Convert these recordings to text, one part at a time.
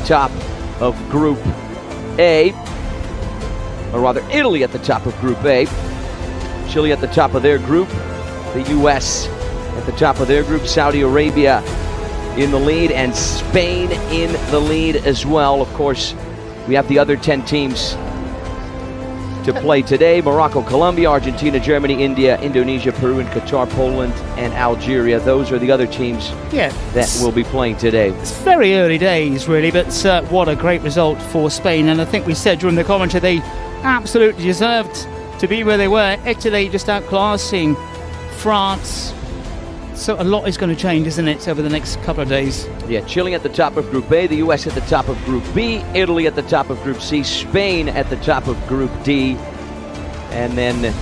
top of Group A, or rather Italy at the top of Group A, Chile at the top of their group, the US at the top of their group, Saudi Arabia in the lead, and Spain in the lead as well. Of course, we have the other 10 teams to play today: Morocco, Colombia, Argentina, Germany, India, Indonesia, Peru and Qatar, Poland and Algeria. Those are the other teams that will be playing today. It's very early days, really, but what a great result for Spain. And I think we said during the commentary they absolutely deserved to be where they were. Italy just outclassing France. So a lot is going to change, isn't it, over the next couple of days? Yeah, Chile at the top of Group A, the US at the top of Group B, Italy at the top of Group C, Spain at the top of Group D, and then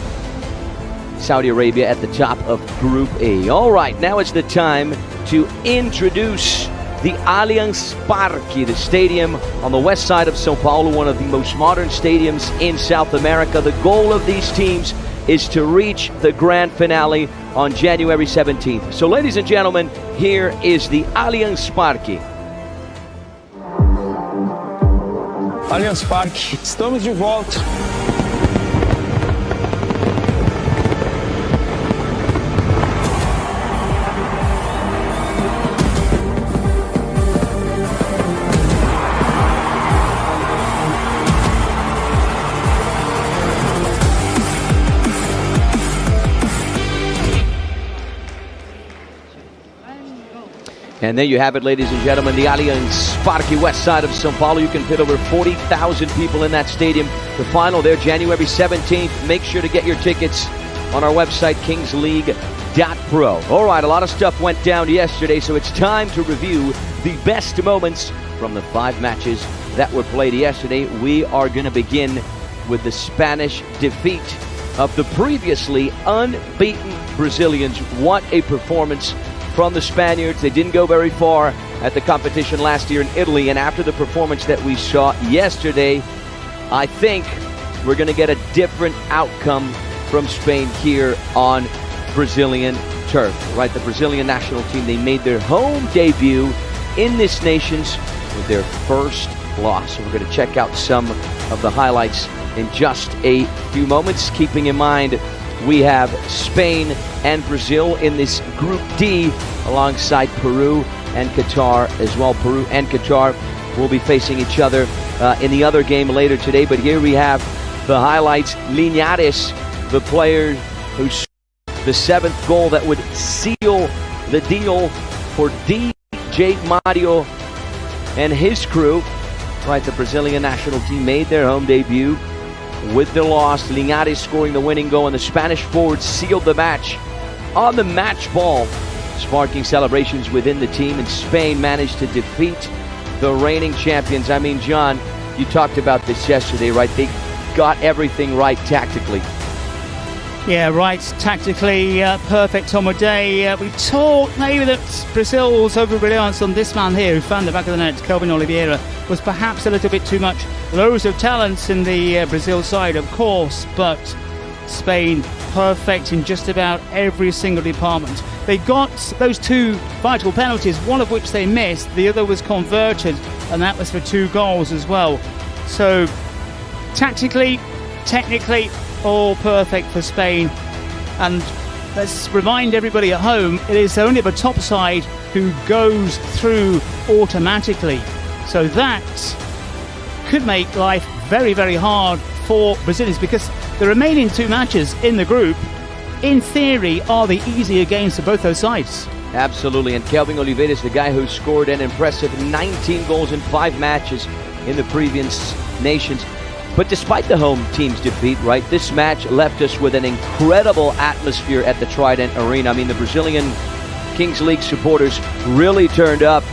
Saudi Arabia at the top of Group E. All right, now it's the time to introduce the Allianz Parque, the stadium on the west side of Sao Paulo, one of the most modern stadiums in South America. The goal of these teams is to reach the grand finale on January 17th. So, ladies and gentlemen, here is the Allianz Parque. Allianz Parque, estamos de volta. And there you have it, ladies and gentlemen, the Allianz Parque, west side of Sao Paulo. You can fit over 40,000 people in that stadium. The final there, January 17th. Make sure to get your tickets on our website, kingsleague.pro. All right, a lot of stuff went down yesterday, so it's time to review the best moments from the 5 matches that were played yesterday. We are going to begin with the Spanish defeat of the previously unbeaten Brazilians. What a performance from the Spaniards. They didn't go very far at the competition last year in Italy, and after the performance that we saw yesterday, I think we're going to get a different outcome from Spain here on Brazilian turf. Right, the Brazilian national team, they made their home debut in this nations with their first loss. So we're going to check out some of the highlights in just a few moments, keeping in mind we have Spain and Brazil in this Group D alongside Peru and Qatar as well. Peru and Qatar will be facing each other in the other game later today. But here we have the highlights. Linares, the player who scored the 7th goal that would seal the deal for DJ Mario and his crew. Right, the Brazilian national team made their home debut with the loss. Linares scoring the winning goal, and the Spanish forward sealed the match on the match ball, sparking celebrations within the team. And Spain managed to defeat the reigning champions. I mean, John, you talked about this yesterday, right? They got everything right tactically. Yeah, right. Tactically perfect on the day. We thought maybe that Brazil's over-reliance on this man here, who found the back of the net, Kelvin Oliveira, was perhaps a little bit too much. Loads of talents in the Brazil side, of course, but Spain perfect in just about every single department. They got those 2 vital penalties, one of which they missed, the other was converted, and that was for 2 goals as well. So tactically, technically, all perfect for Spain. And let's remind everybody at home, it is only the top side who goes through automatically. So that could make life very, very hard for Brazilians, because the remaining 2 matches in the group, in theory, are the easier games for both those sides. Absolutely, and Kelvin Oliveira is the guy who scored an impressive 19 goals in 5 matches in the previous nations. But despite the home team's defeat, right, this match left us with an incredible atmosphere at the Trident Arena. I mean, the Brazilian Kings League supporters really turned up,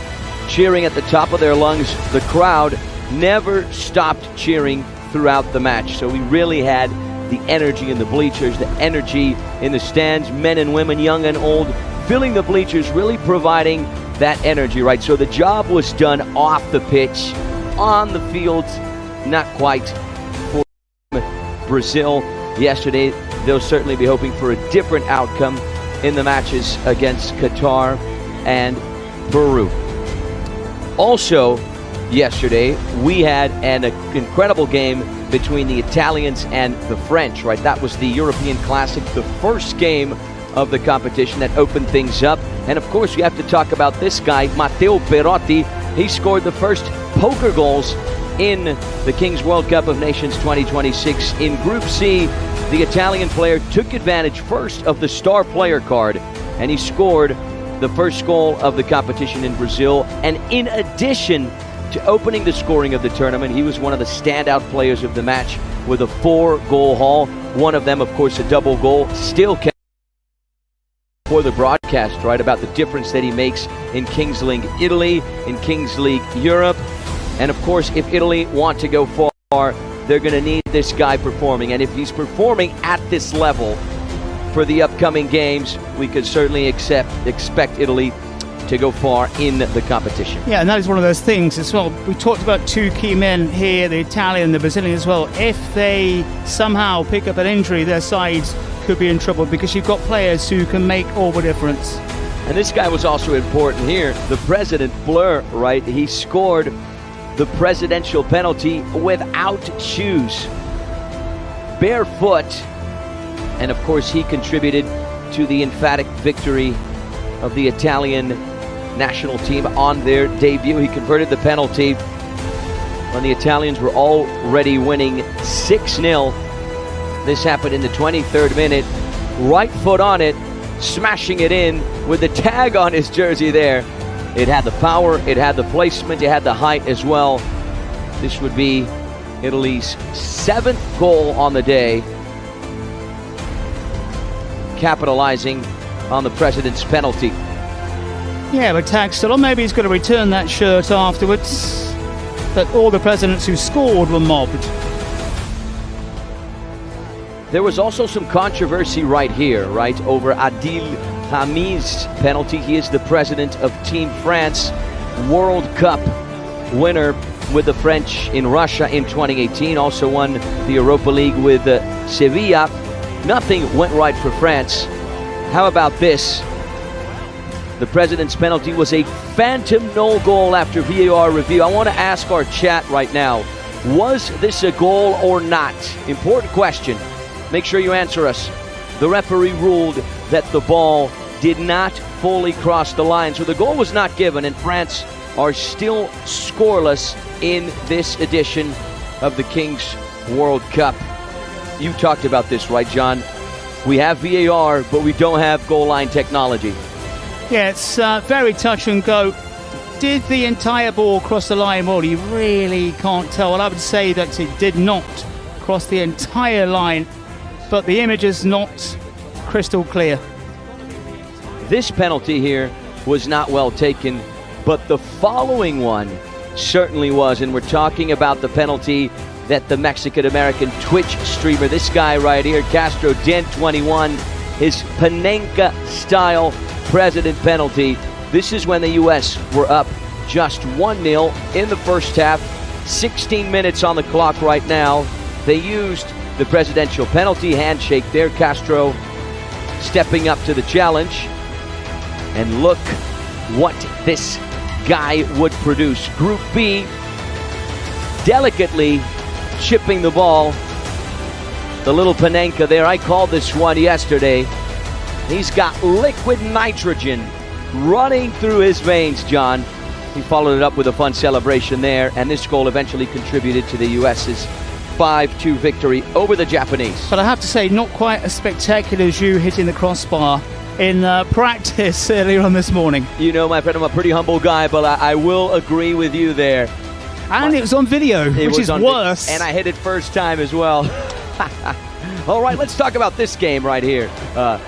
cheering at the top of their lungs. The crowd never stopped cheering throughout the match. So we really had the energy in the bleachers, the energy in the stands, men and women, young and old, filling the bleachers, really providing that energy, right? So the job was done off the pitch, on the field, not quite for Brazil yesterday. They'll certainly be hoping for a different outcome in the matches against Qatar and Peru. Also, yesterday, we had an incredible game between the Italians and the French, right? That was the European Classic, the first game of the competition that opened things up. And of course, you have to talk about this guy, Matteo Perotti. He scored the first poker goals in the Kings World Cup of Nations 2026. In Group C, the Italian player took advantage first of the star player card, and he scored the first goal of the competition in Brazil. And in addition to opening the scoring of the tournament, he was one of the standout players of the match with a 4-goal haul. One of them, of course, a double goal. Still kept for the broadcast, right, about the difference that he makes in Kings League Italy, in Kings League Europe. And of course, if Italy want to go far, they're going to need this guy performing. And if he's performing at this level for the upcoming games, we could certainly expect Italy to go far in the competition. Yeah, and that is one of those things as well. We talked about two key men here, the Italian and the Brazilian as well. If they somehow pick up an injury, their sides could be in trouble, because you've got players who can make all the difference. And this guy was also important here. The president, Blur, right? He scored the presidential penalty without shoes, barefoot. And of course, he contributed to the emphatic victory of the Italian national team on their debut. He converted the penalty when the Italians were already winning 6-0. This happened in the 23rd minute. Right foot on it, smashing it in with the tag on his jersey there. It had the power, it had the placement, it had the height as well. This would be Italy's 7th goal on the day, capitalizing on the president's penalty. Yeah, but tag still on. Maybe he's going to return that shirt afterwards. But all the presidents who scored were mobbed. There was also some controversy right here, right, over Adil Hamid's penalty. He is the president of Team France, World Cup winner with the French in Russia in 2018. Also won the Europa League with Sevilla. Nothing went right for France. How about this? The president's penalty was a phantom no goal after VAR review. I want to ask our chat right now, was this a goal or not? Important question. Make sure you answer us. The referee ruled that the ball did not fully cross the line, so the goal was not given, and France are still scoreless in this edition of the Kings World Cup. You talked about this, right, John? We have VAR, but we don't have goal line technology. Yeah, it's very touch and go. Did the entire ball cross the line? Well, you really can't tell. Well, I would say that it did not cross the entire line, but the image is not crystal clear. This penalty here was not well taken, but the following one certainly was, and we're talking about the penalty that the Mexican-American Twitch streamer, this guy right here, Castro Den 21, his Panenka-style president penalty. This is when the U.S. were up just 1-0 in the first half. 16 minutes on the clock right now. They used the presidential penalty handshake there. Castro stepping up to the challenge. And look what this guy would produce. Group B, delicately chipping the ball. The little Panenka there, I called this one yesterday. He's got liquid nitrogen running through his veins, John. He followed it up with a fun celebration there, and this goal eventually contributed to the U.S.'s 5-2 victory over the Japanese. But I have to say, not quite as spectacular as you hitting the crossbar in practice earlier on this morning. You know, my friend, I'm a pretty humble guy, but I will agree with you there. And it was on video, which is worse. And I hit it first time as well. All right, let's talk about this game right here.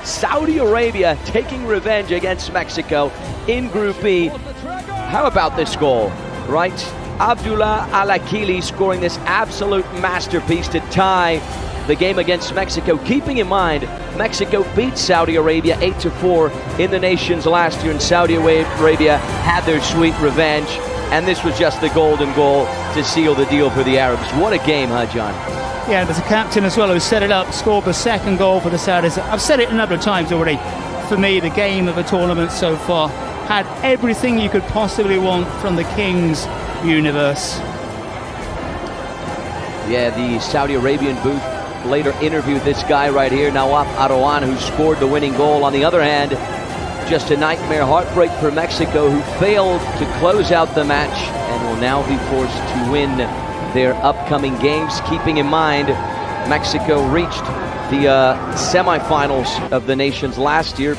Saudi Arabia taking revenge against Mexico in Group B. How about this goal, right? Abdullah Al-Akili scoring this absolute masterpiece to tie the game against Mexico. Keeping in mind, Mexico beat Saudi Arabia 8-4 in the nations last year, and Saudi Arabia had their sweet revenge. And this was just the golden goal to seal the deal for the Arabs. What a game, huh, John? Yeah, there's a captain as well who set it up, scored the second goal for the Saudis. I've said it a number of times already. For me, the game of the tournament so far had everything you could possibly want from the Kings universe. Yeah, the Saudi Arabian booth later interviewed this guy right here, Nawaf Arouan, who scored the winning goal. On the other hand, just a nightmare heartbreak for Mexico, who failed to close out the match and will now be forced to win their upcoming games. Keeping in mind, Mexico reached the semifinals of the nations last year.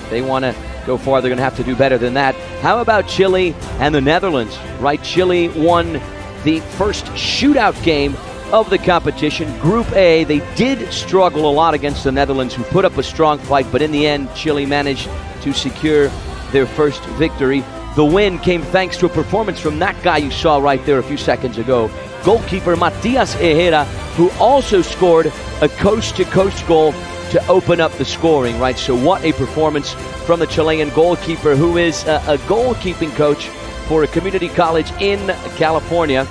They want to go far, they're going to have to do better than that. How about Chile and the Netherlands? Right, Chile won the first shootout game of the competition. Group A, they did struggle a lot against the Netherlands, who put up a strong fight, but in the end, Chile managed to secure their first victory. The win came thanks to a performance from that guy you saw right there a few seconds ago, goalkeeper Matias Ejera, who also scored a coast-to-coast goal to open up the scoring, right? So what a performance from the Chilean goalkeeper, who is a goalkeeping coach for a community college in California,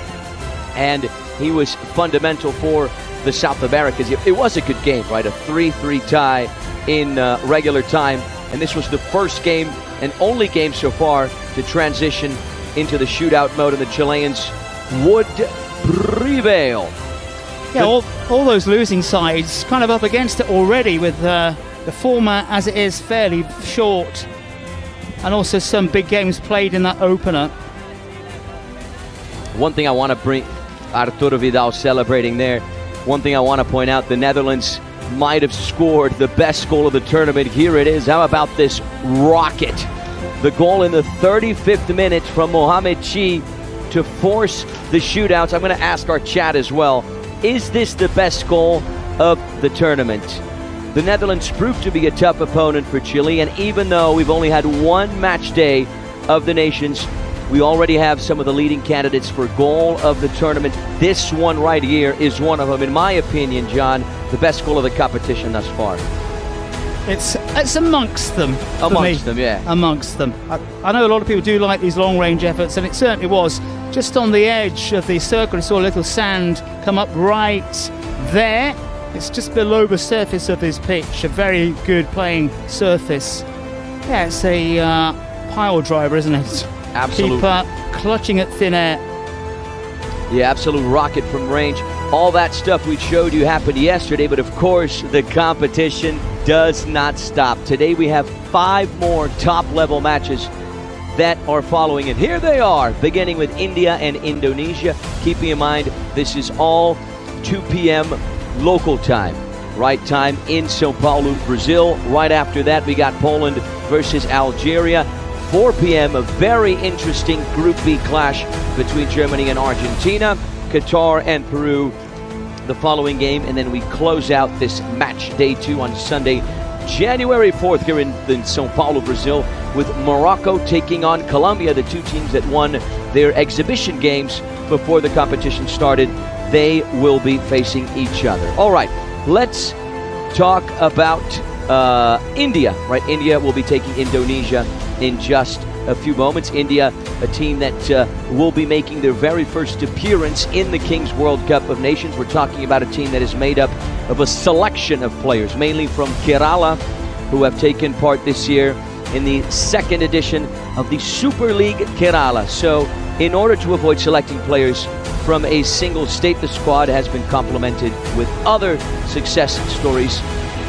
and he was fundamental for the South Americas. It was a good game, right? A 3-3 tie in regular time, and this was the first game and only game so far to transition into the shootout mode, and the Chileans would prevail. Yeah, all those losing sides kind of up against it already, with the format as it is fairly short, and also some big games played in that opener. One thing I want to bring, Arturo Vidal celebrating there. One thing I want to point out, the Netherlands might have scored the best goal of the tournament. Here it is. How about this rocket? The goal in the 35th minute from Mohamed Chi to force the shootouts. I'm going to ask our chat as well. Is this the best goal of the tournament? The Netherlands proved to be a tough opponent for Chile, and even though we've only had one match day of the nations, we already have some of the leading candidates for goal of the tournament. This one right here is one of them. In my opinion, John, the best goal of the competition thus far. It's amongst them. Amongst them, yeah. Amongst them. I know a lot of people do like these long-range efforts, and it certainly was. Just on the edge of the circle, I saw a little sand come up right there. It's just below the surface of this pitch, a very good playing surface. Yeah, it's a pile driver, isn't it? Absolute. Keeper clutching at thin air. Yeah, absolute rocket from range. All that stuff we showed you happened yesterday, but of course the competition does not stop. Today we have 5 more top-level matches that are following, and here they are, beginning with India and Indonesia. Keeping in mind, this is all 2 p.m. local time, right time in Sao Paulo, Brazil. Right after that, we got Poland versus Algeria. 4 p.m., a very interesting Group B clash between Germany and Argentina, Qatar and Peru the following game, and then we close out this match day 2 on Sunday, January 4th here in Sao Paulo, Brazil, with Morocco taking on Colombia, the 2 teams that won their exhibition games before the competition started. They will be facing each other. All right, let's talk about India, right? India will be taking Indonesia in just a few moments. India, a team that will be making their very first appearance in the Kings World Cup of Nations. We're talking about a team that is made up of a selection of players, mainly from Kerala, who have taken part this year in the 2nd edition of the Super League Kerala. So in order to avoid selecting players from a single state, the squad has been complemented with other success stories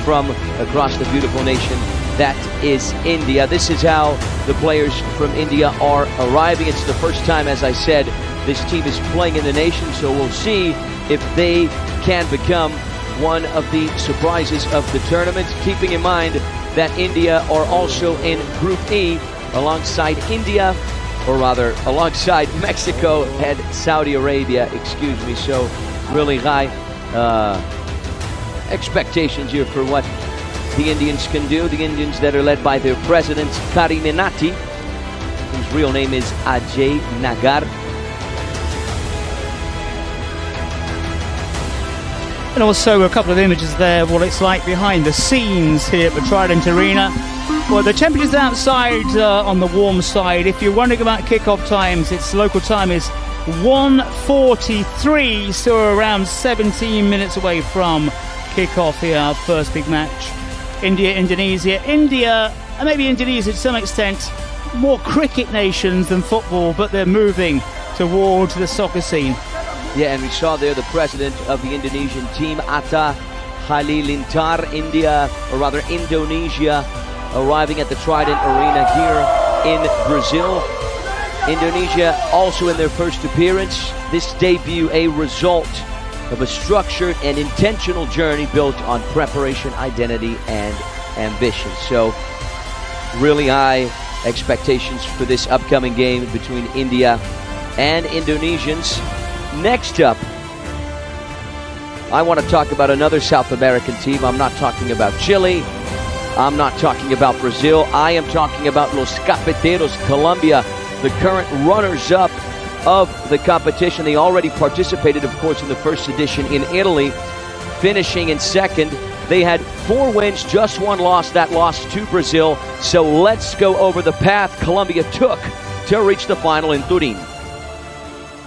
from across the beautiful nation that is India. This is how the players from India are arriving. It's the first time, as I said, this team is playing in the nation, so we'll see if they can become one of the surprises of the tournament, keeping in mind that India are also in Group E alongside alongside Mexico and Saudi Arabia, so really high expectations here for what the Indians can do. The Indians that are led by their president, Kariminati, whose real name is Ajay Nagar. And also a couple of images there, what it's like behind the scenes here at the Trident Arena. Well, the temperature's outside on the warm side. If you're wondering about kickoff times, its local time is 1:43, so we're around 17 minutes away from kickoff here, our first big match. India, Indonesia. India, and maybe Indonesia to some extent, more cricket nations than football, but they're moving towards the soccer scene. Yeah, and we saw there the president of the Indonesian team, Atta Halilintar, Indonesia, arriving at the Trident Arena here in Brazil. Indonesia also in their first appearance. This debut a result of a structured and intentional journey built on preparation, identity, and ambition. So really high expectations for this upcoming game between India and Indonesians. Next up, I want to talk about another South American team. I'm not talking about Chile. I'm not talking about Brazil. I am talking about Los Cafeteros, Colombia, the current runners-up of the competition. They already participated, of course, in the first edition in Italy, finishing in second. They had 4 wins, just 1 loss. That loss to Brazil. So let's go over the path Colombia took to reach the final in Turín.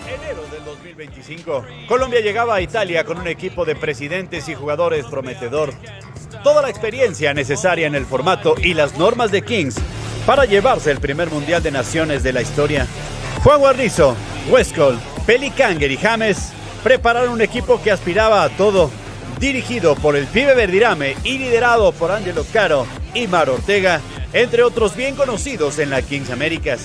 Enero del 2025, Colombia llegaba a Italia con un equipo de presidentes y jugadores prometedor. Toda la experiencia necesaria en el formato y las normas de Kings para llevarse el primer Mundial de Naciones de la historia. Juan Guarnizo, Westcol, Pelicanger y James prepararon un equipo que aspiraba a todo, dirigido por el pibe Verdirame y liderado por Ángelo Caro y Mar Ortega, entre otros bien conocidos en la Kings Américas.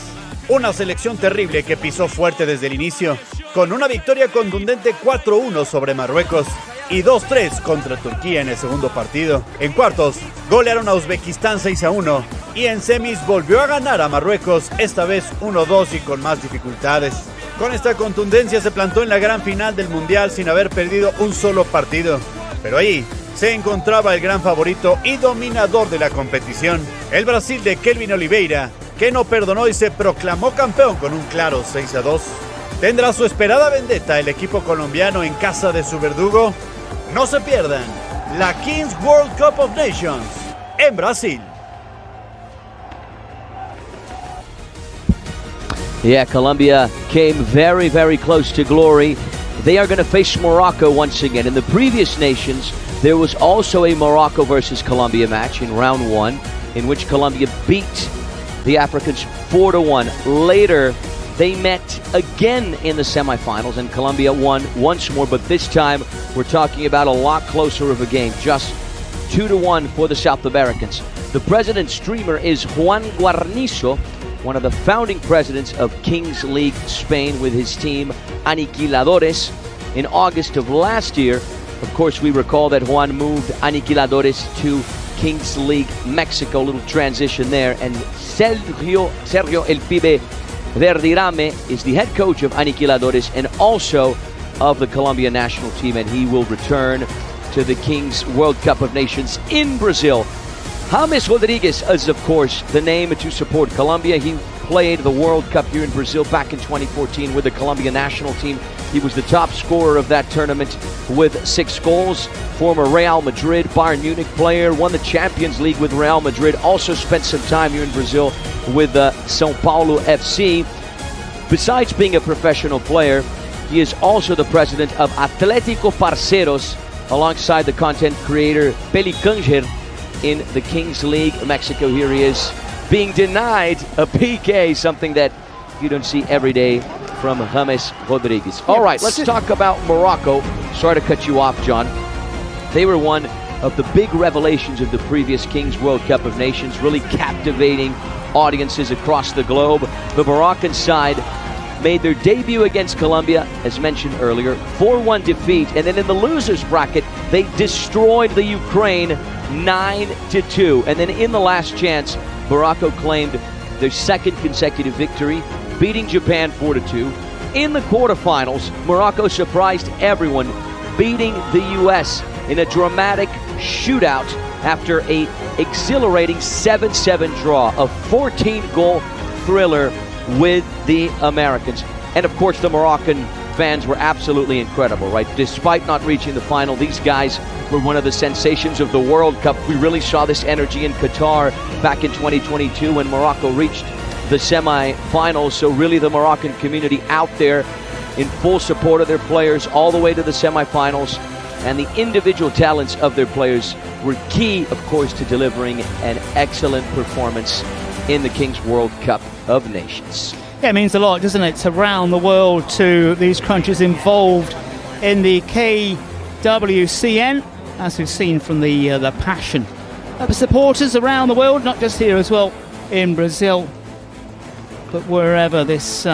Una selección terrible que pisó fuerte desde el inicio, con una victoria contundente 4-1 sobre Marruecos y 2-3 contra Turquía en el segundo partido. En cuartos, golearon a Uzbekistán 6-1 y en semis volvió a ganar a Marruecos, esta vez 1-2 y con más dificultades. Con esta contundencia se plantó en la gran final del Mundial sin haber perdido un solo partido. Pero ahí se encontraba el gran favorito y dominador de la competición, el Brasil de Kelvin Oliveira, que no perdonó y se proclamó campeón con un claro 6-2. ¿Tendrá su esperada vendetta el equipo colombiano en casa de su verdugo? No se pierdan la Kings World Cup of Nations en Brasil. Yeah, Colombia came very, very close to glory. They are going to face Morocco once again. In the previous nations, there was also a Morocco versus Colombia match in round 1, in which Colombia beat the Africans 4-1. Later, they met again in the semifinals, and Colombia won once more, but this time we're talking about a lot closer of a game, just 2-1 for the South Americans. The president's streamer is Juan Guarnizo, one of the founding presidents of Kings League Spain with his team Aniquiladores. In August of last year, of course, we recall that Juan moved Aniquiladores to Kings League Mexico, a little transition there, and Sergio El Pibe Verdirame is the head coach of Aniquiladores and also of the Colombia national team, and he will return to the Kings World Cup of Nations in Brazil. James Rodriguez is, of course, the name to support Colombia. He played the World Cup here in Brazil back in 2014 with the Colombia national team. He was the top scorer of that tournament with 6 goals. Former Real Madrid, Bayern Munich player, won the Champions League with Real Madrid. Also spent some time here in Brazil with São Paulo FC. Besides being a professional player, he is also the president of Atlético Parceros, alongside the content creator Pelicanger in the Kings League Mexico. Here he is, being denied a PK, something that you don't see every day from James Rodriguez. All right, let's talk about Morocco. Sorry to cut you off, John. They were one of the big revelations of the previous Kings World Cup of Nations, really captivating audiences across the globe. The Moroccan side made their debut against Colombia, as mentioned earlier, 4-1 defeat, and then in the losers bracket, they destroyed the Ukraine 9-2. And then in the last chance, Morocco claimed their second consecutive victory, beating Japan 4-2. In the quarterfinals, Morocco surprised everyone, beating the U.S. in a dramatic shootout after an exhilarating 7-7 draw, a 14-goal thriller with the Americans. And of course, the Moroccan fans were absolutely incredible, right? Despite not reaching the final, these guys were one of the sensations of the World Cup. We really saw this energy in Qatar back in 2022 when Morocco reached the semi-finals. So really the Moroccan community out there in full support of their players all the way to the semi-finals. And the individual talents of their players were key, of course, to delivering an excellent performance in the Kings World Cup of Nations. Yeah, it means a lot, doesn't it, around the world to these countries involved in the KWCN, as we've seen from the passion of supporters around the world, not just here as well in Brazil, but wherever this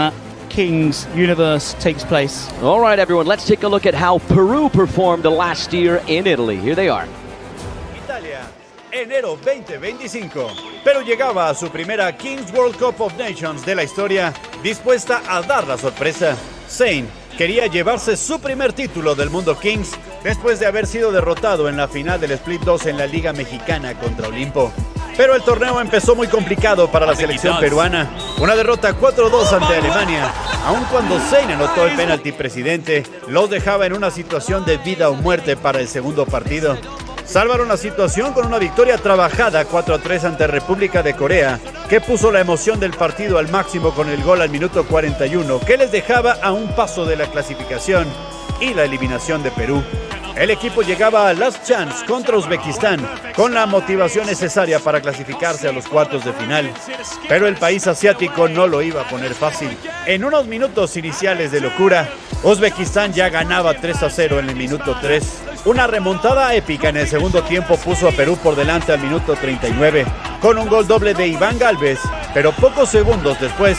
Kings universe takes place. All right, everyone, let's take a look at how Peru performed last year in Italy. Here they are. Italia, enero 2025. Perú llegaba a su primera Kings World Cup of Nations de la historia, dispuesta a dar la sorpresa. DAZN quería llevarse su primer título del Mundo Kings después de haber sido derrotado en la final del Split 2 en la Liga Mexicana contra Olimpo. Pero el torneo empezó muy complicado para la selección peruana. Una derrota 4-2 ante Alemania. Aun cuando DAZN anotó el penalti presidente, los dejaba en una situación de vida o muerte para el segundo partido. Salvaron la situación con una victoria trabajada 4-3 ante República de Corea, que puso la emoción del partido al máximo con el gol al minuto 41, que les dejaba a un paso de la clasificación y la eliminación de Perú. El equipo llegaba a Last Chance contra Uzbekistán con la motivación necesaria para clasificarse a los cuartos de final. Pero el país asiático no lo iba a poner fácil. En unos minutos iniciales de locura, Uzbekistán ya ganaba 3-0 en el minuto 3. Una remontada épica en el segundo tiempo puso a Perú por delante al minuto 39 con un gol doble de Iván Galvez, pero pocos segundos después,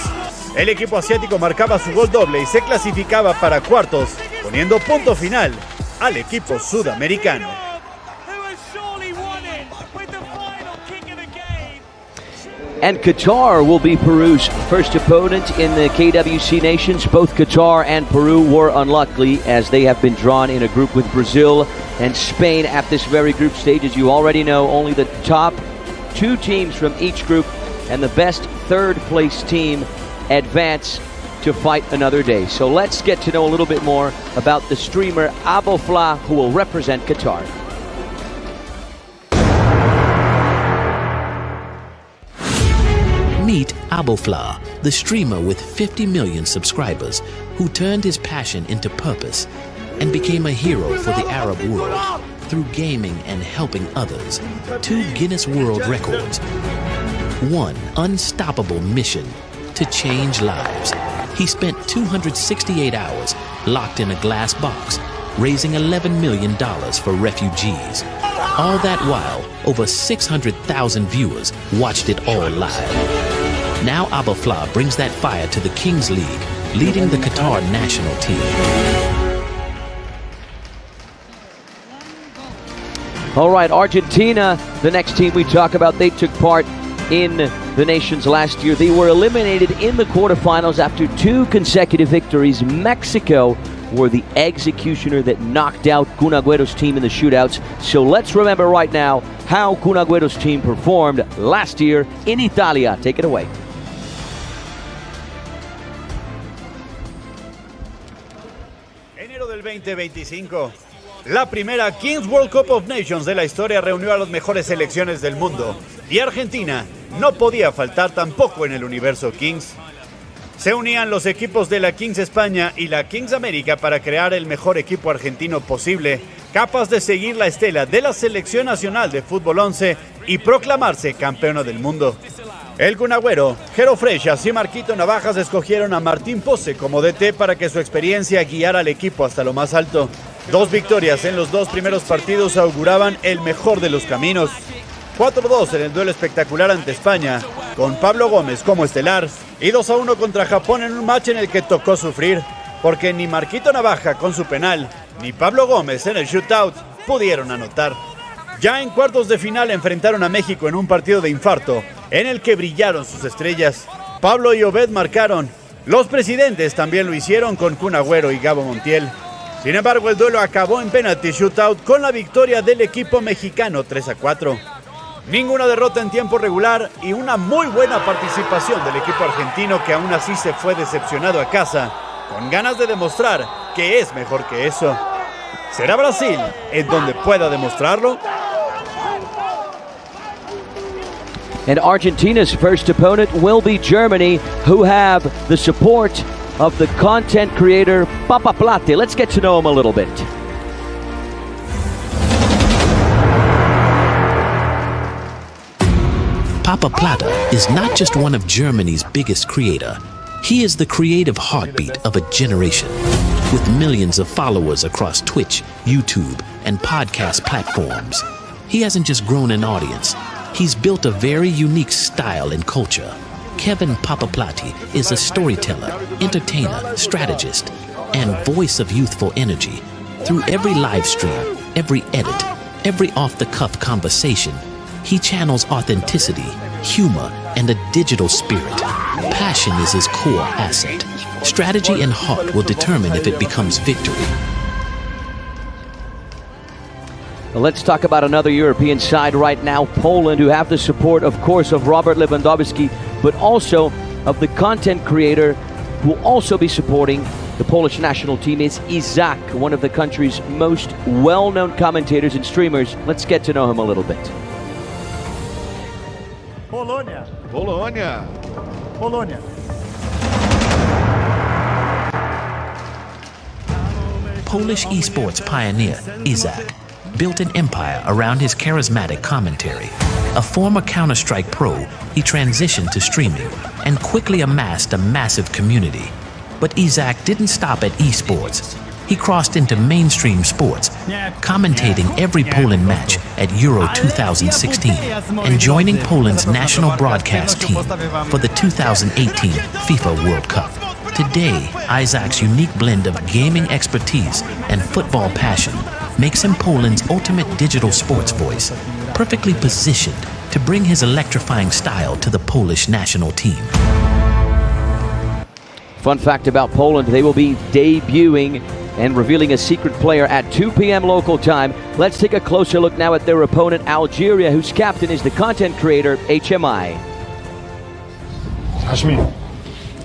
el equipo asiático marcaba su gol doble y se clasificaba para cuartos, poniendo punto final al equipo sudamericano. And Qatar will be Peru's first opponent in the KWC Nations. Both Qatar and Peru were unlucky as they have been drawn in a group with Brazil and Spain at this very group stage. As you already know, only the top two teams from each group and the best third place team advance to fight another day. So let's get to know a little bit more about the streamer Abofla, who will represent Qatar. Meet Abofla, the streamer with 50 million subscribers who turned his passion into purpose and became a hero for the Arab world through gaming and helping others. 2 Guinness World Records. 1 unstoppable mission to change lives. He spent 268 hours locked in a glass box, raising $11 million for refugees. All that while, over 600,000 viewers watched it all live. Now Abofla brings that fire to the Kings League, leading the Qatar national team. All right, Argentina, the next team we talk about, they took part in the Nations last year. They were eliminated in the quarterfinals after 2 consecutive victories. Mexico were the executioner that knocked out Kun Agüero's team in the shootouts. So let's remember right now how Kun Agüero's team performed last year in Italia. Take it away. Enero del 2025. La primera Kings World Cup of Nations de la historia reunió a las mejores selecciones del mundo. Y Argentina no podía faltar tampoco en el universo Kings. Se unían los equipos de la Kings España y la Kings América para crear el mejor equipo argentino posible, capaz de seguir la estela de la Selección Nacional de Fútbol 11 y proclamarse campeona del mundo. El Kun Agüero, Jero Freixas y Marquito Navajas escogieron a Martín Pose como DT para que su experiencia guiara al equipo hasta lo más alto. 2 victorias en los 2 primeros partidos auguraban el mejor de los caminos. 4-2 en el duelo espectacular ante España, con Pablo Gómez como estelar, y 2-1 contra Japón en un match en el que tocó sufrir, porque ni Marquito Navaja con su penal, ni Pablo Gómez en el shootout pudieron anotar. Ya en cuartos de final enfrentaron a México en un partido de infarto, en el que brillaron sus estrellas. Pablo y Obed marcaron. Los presidentes también lo hicieron con Kun Agüero y Gabo Montiel. Sin embargo, el duelo acabó en penalty shootout con la victoria del equipo mexicano 3-4. Ninguna derrota en tiempo regular y una muy buena participación del equipo argentino, que aún así se fue decepcionado a casa, con ganas de demostrar que es mejor que eso. ¿Será Brasil en donde pueda demostrarlo? And Argentina's first opponent will be Germany, who have the support of the content creator Papa Plate. Let's get to know him a little bit. Papa Plata is not just one of Germany's biggest creator. He is the creative heartbeat of a generation. With millions of followers across Twitch, YouTube, and podcast platforms, he hasn't just grown an audience, he's built a very unique style and culture. Kevin Papaplati is a storyteller, entertainer, strategist, and voice of youthful energy. Through every live stream, every edit, every off-the-cuff conversation, he channels authenticity, humor, and a digital spirit. Passion is his core asset. Strategy and heart will determine if it becomes victory. Well, let's talk about another European side right now, Poland, who have the support, of course, of Robert Lewandowski, but also of the content creator who will also be supporting the Polish national team is Izak, one of the country's most well-known commentators and streamers. Let's get to know him a little bit. Polônia. Polônia. Polônia. Polish esports pioneer Izak built an empire around his charismatic commentary. A former Counter-Strike pro, he transitioned to streaming and quickly amassed a massive community. But Izak didn't stop at esports. He crossed into mainstream sports, commentating every Poland match at Euro 2016 and joining Poland's national broadcast team for the 2018 FIFA World Cup. Today, Izak's unique blend of gaming expertise and football passion makes him Poland's ultimate digital sports voice, perfectly positioned to bring his electrifying style to the Polish national team. Fun fact about Poland, they will be debuting and revealing a secret player at 2 p.m. local time. Let's take a closer look now at their opponent, Algeria, whose captain is the content creator, HMI. Hashmi,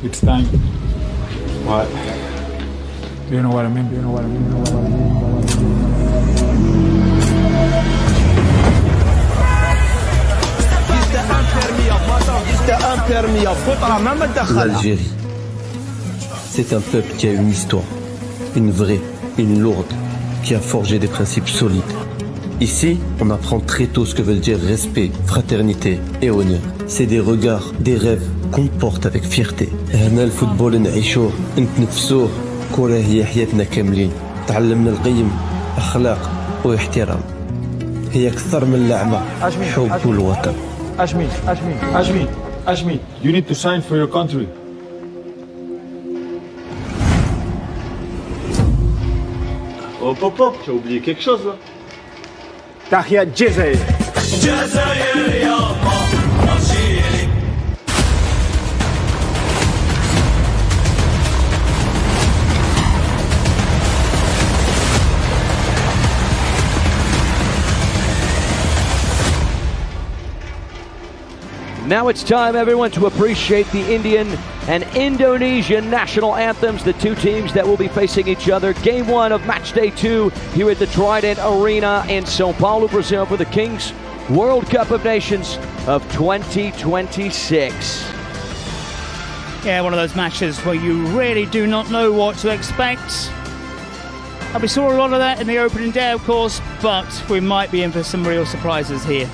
it's time. What? Do you know what I mean? Do you know what I mean? Do you know what I mean? L'Algérie, c'est un peuple qui a une histoire, une vraie, une lourde, qui a forgé des principes solides. Ici, on apprend très tôt ce que veulent dire respect, fraternité et honneur. C'est des regards, des rêves qu'on porte avec fierté. هنا الفوتبول نعيشوه نتنفسوه كرة هي حياتنا كاملين. تعلمنا القيم، أخلاق واحترام. هي أكثر من لعبة، حب الوطن. Ashmi, you need to sign for your country. Hop, hop, hop, tu as oublié quelque chose là. Tahia Jazair. Now it's time, everyone, to appreciate the Indian and Indonesian national anthems, the two teams that will be facing each other. Game 1 of Matchday 2 here at the Trident Arena in São Paulo, Brazil, for the Kings World Cup of Nations of 2026. Yeah, one of those matches where you really do not know what to expect. And we saw a lot of that in the opening day, of course, but we might be in for some real surprises here.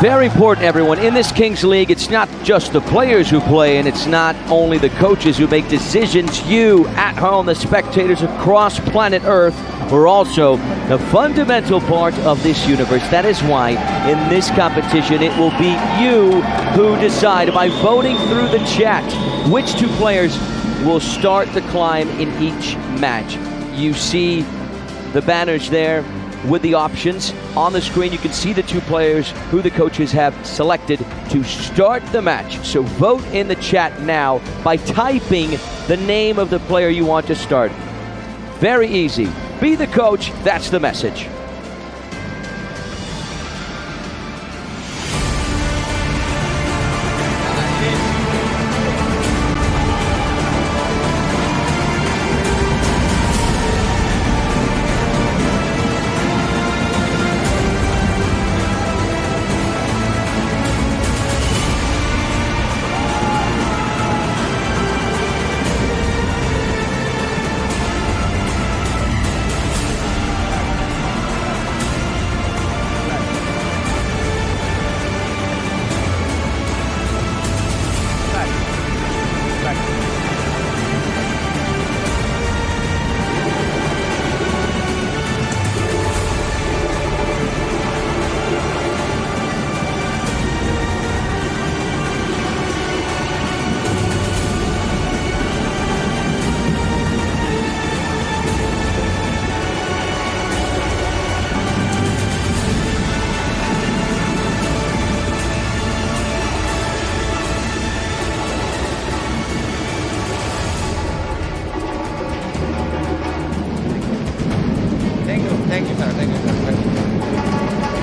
Very important, everyone. In this Kings League, it's not just the players who play, and it's not only the coaches who make decisions. You, at home, the spectators across planet Earth, are also the fundamental part of this universe. That is why, in this competition, it will be you who decide by voting through the chat which two players will start the climb in each match. You see the banners there with the options. On the screen, you can see the two players who the coaches have selected to start the match. So vote in the chat now by typing the name of the player you want to start. Very easy. Be the coach, that's the message.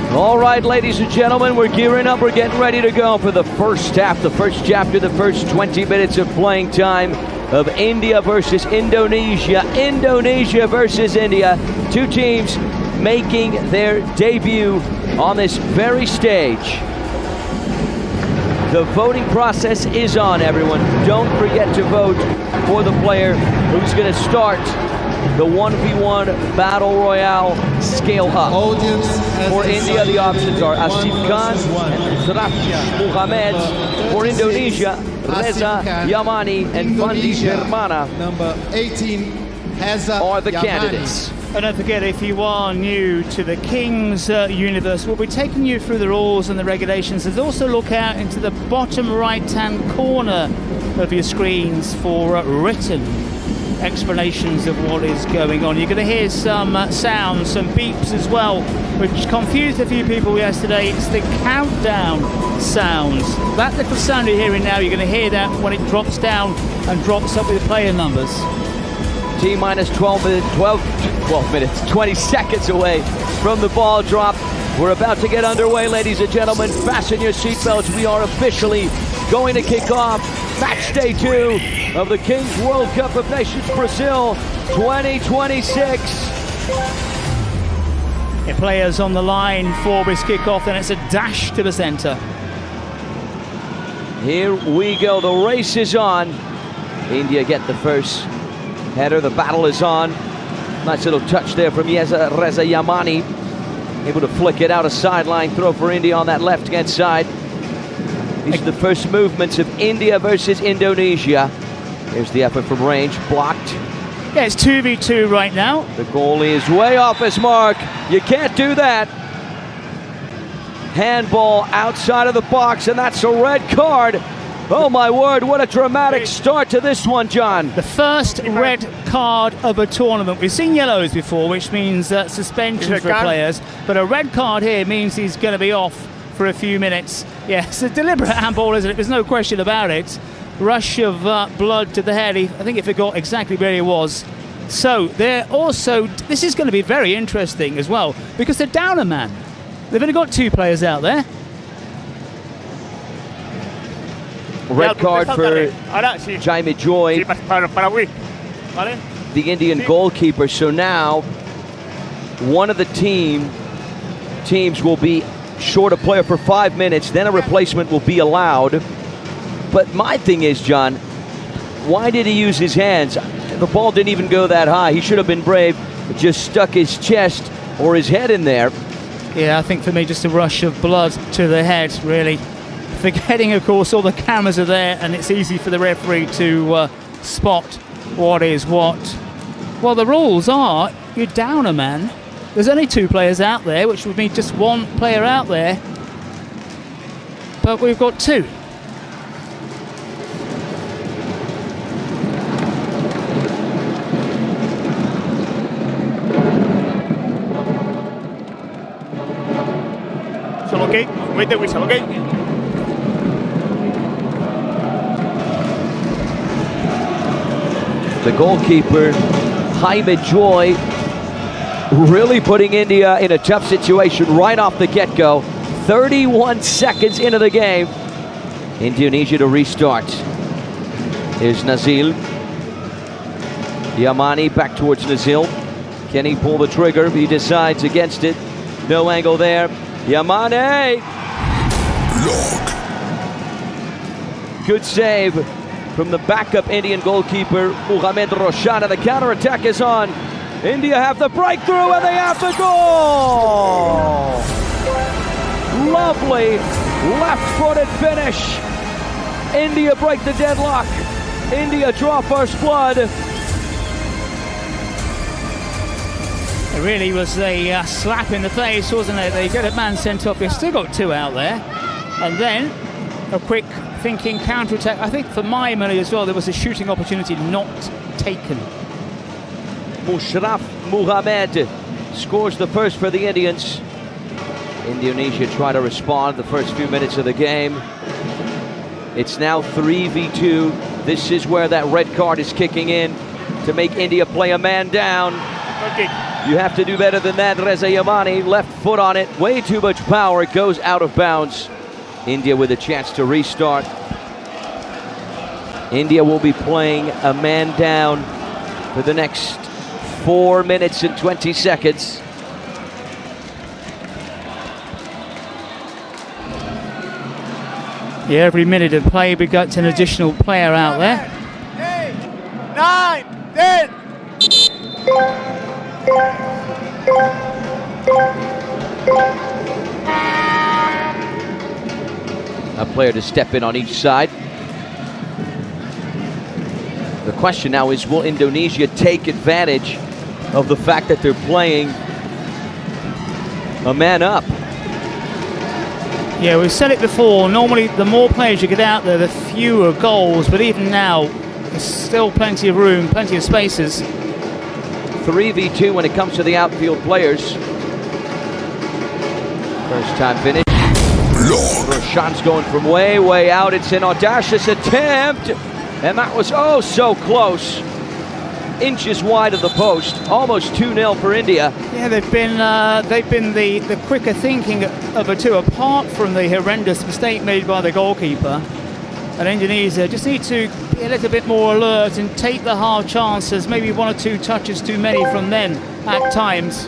All right, ladies and gentlemen, we're gearing up. We're getting ready to go for the first half, the first chapter, the first 20 minutes of playing time of India versus Indonesia. Indonesia versus India. Two teams making their debut on this very stage. The voting process is on, everyone. Don't forget to vote for the player who's going to start the 1v1 Battle Royale scale up. For India, the options are Asif Khan and Zraf Muhammad. For Indonesia, Reza Yamani and Fandi Hermana Number 18, are the candidates. And don't forget, if you are new to the Kings universe, we'll be taking you through the rules and the regulations. And also look out into the bottom right-hand corner of your screens for written explanations of what is going on. You're going to hear some sounds, some beeps as well, which confused a few people yesterday. It's the countdown sounds. That little sound you're hearing now, you're going to hear that when it drops down and drops up with the player numbers. T-minus 12 minutes, 20 seconds away from the ball drop. We're about to get underway, ladies and gentlemen. Fasten your seatbelts. We are officially going to kick off match day 2 of the Kings World Cup of Nations Brazil 2026. The players on the line for this kickoff, and it's a dash to the center. Here we go. The race is on. India get the first header. The battle is on. Nice little touch there from Reza Yamani. Able to flick it out, a sideline throw for India on that left-hand side. These are the first movements of India versus Indonesia. Here's the effort from range, blocked. Yeah, it's 2v2 right now. The goalie is way off his mark. You can't do that. Handball outside of the box, and that's a red card. Oh my word, what a dramatic start to this one, John. The first red card of a tournament. We've seen yellows before, which means suspension for players, but a red card here means he's going to be off for a few minutes. Yeah, it's a deliberate handball, isn't it? There's no question about it. Rush of blood to the head. I think he forgot exactly where he was. So they're also, this is going to be very interesting as well, because they're down a man. They've only got 2 players out there. Red card for Jaime Joy, the Indian goalkeeper. So now one of the teams will be short a player for 5 minutes, then a replacement will be allowed. But my thing is, John, why did he use his hands? The ball didn't even go that high. He should have been brave, just stuck his chest or his head in there. Yeah, I think for me, just a rush of blood to the head, really. Forgetting, of course, all the cameras are there, and it's easy for the referee to spot what is what. Well, the rules are you're down a man. There's only 2 players out there, which would mean just 1 player out there. But we've got 2. Okay, wait the whistle, okay? The goalkeeper, Jaime Joy, really putting India in a tough situation right off the get-go. 31 seconds into the game. Indonesia to restart. Here's Nazil. Yamani back towards Nazil. Can he pull the trigger? He decides against it. No angle there. Yamane! Good save from the backup Indian goalkeeper, Mohamed Roshana. The counter-attack is on. India have the breakthrough and they have the goal! Lovely left-footed finish. India break the deadlock. India draw first blood. It really was a slap in the face, wasn't it? They get a man sent off. They've still got 2 out there. And then a quick thinking counter-attack. I think for my money as well, there was a shooting opportunity not taken. Mushraf Muhammad scores the first for the Indians. Indonesia try to respond the first few minutes of the game. It's now 3v2. This is where that red card is kicking in to make India play a man down. Okay. You have to do better than that. Reza Yamani, left foot on it. Way too much power. It goes out of bounds. India with a chance to restart. India will be playing a man down for the next 4 minutes and 20 seconds. Yeah, every minute of play, we got an additional player out there. 8, 9, 10. A player to step in on each side. The question now is, will Indonesia take advantage of the fact that they're playing a man up? Yeah, we've said it before. Normally, the more players you get out there, the fewer goals. But even now, there's still plenty of room, plenty of spaces. 3v2 when it comes to the outfield players. First time finish. Roshan's going from way, way out. It's an audacious attempt. And that was oh so close. Inches wide of the post. Almost 2-0 for India. Yeah, they've been the quicker thinking of the 2, apart from the horrendous mistake made by the goalkeeper. And Indonesia just need to be a little bit more alert and take the hard chances. Maybe 1 or 2 touches too many from them at times.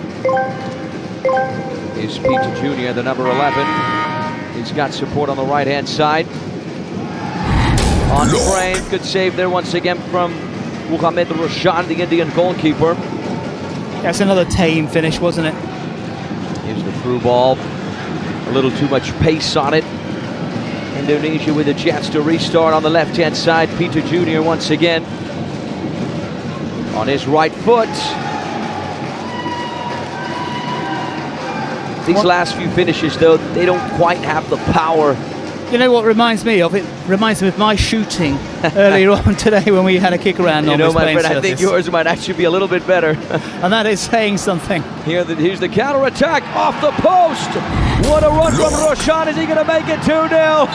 Here's Peter Jr., the number 11. He's got support on the right-hand side. On frame, good save there once again from Mohamed Roshan, the Indian goalkeeper. That's another tame finish, wasn't it? Here's the through ball. A little too much pace on it. Indonesia with a chance to restart on the left-hand side. Peter Jr. once again on his right foot. These last few finishes, though, they don't quite have the power. You know what reminds me of? It reminds me of my shooting earlier on today when we had a kick around on this playing my friend, surface. I think yours might actually be a little bit better. And that is saying something. Here's the counter-attack off the post. What a run from Roshan. Is he going to make it 2-0?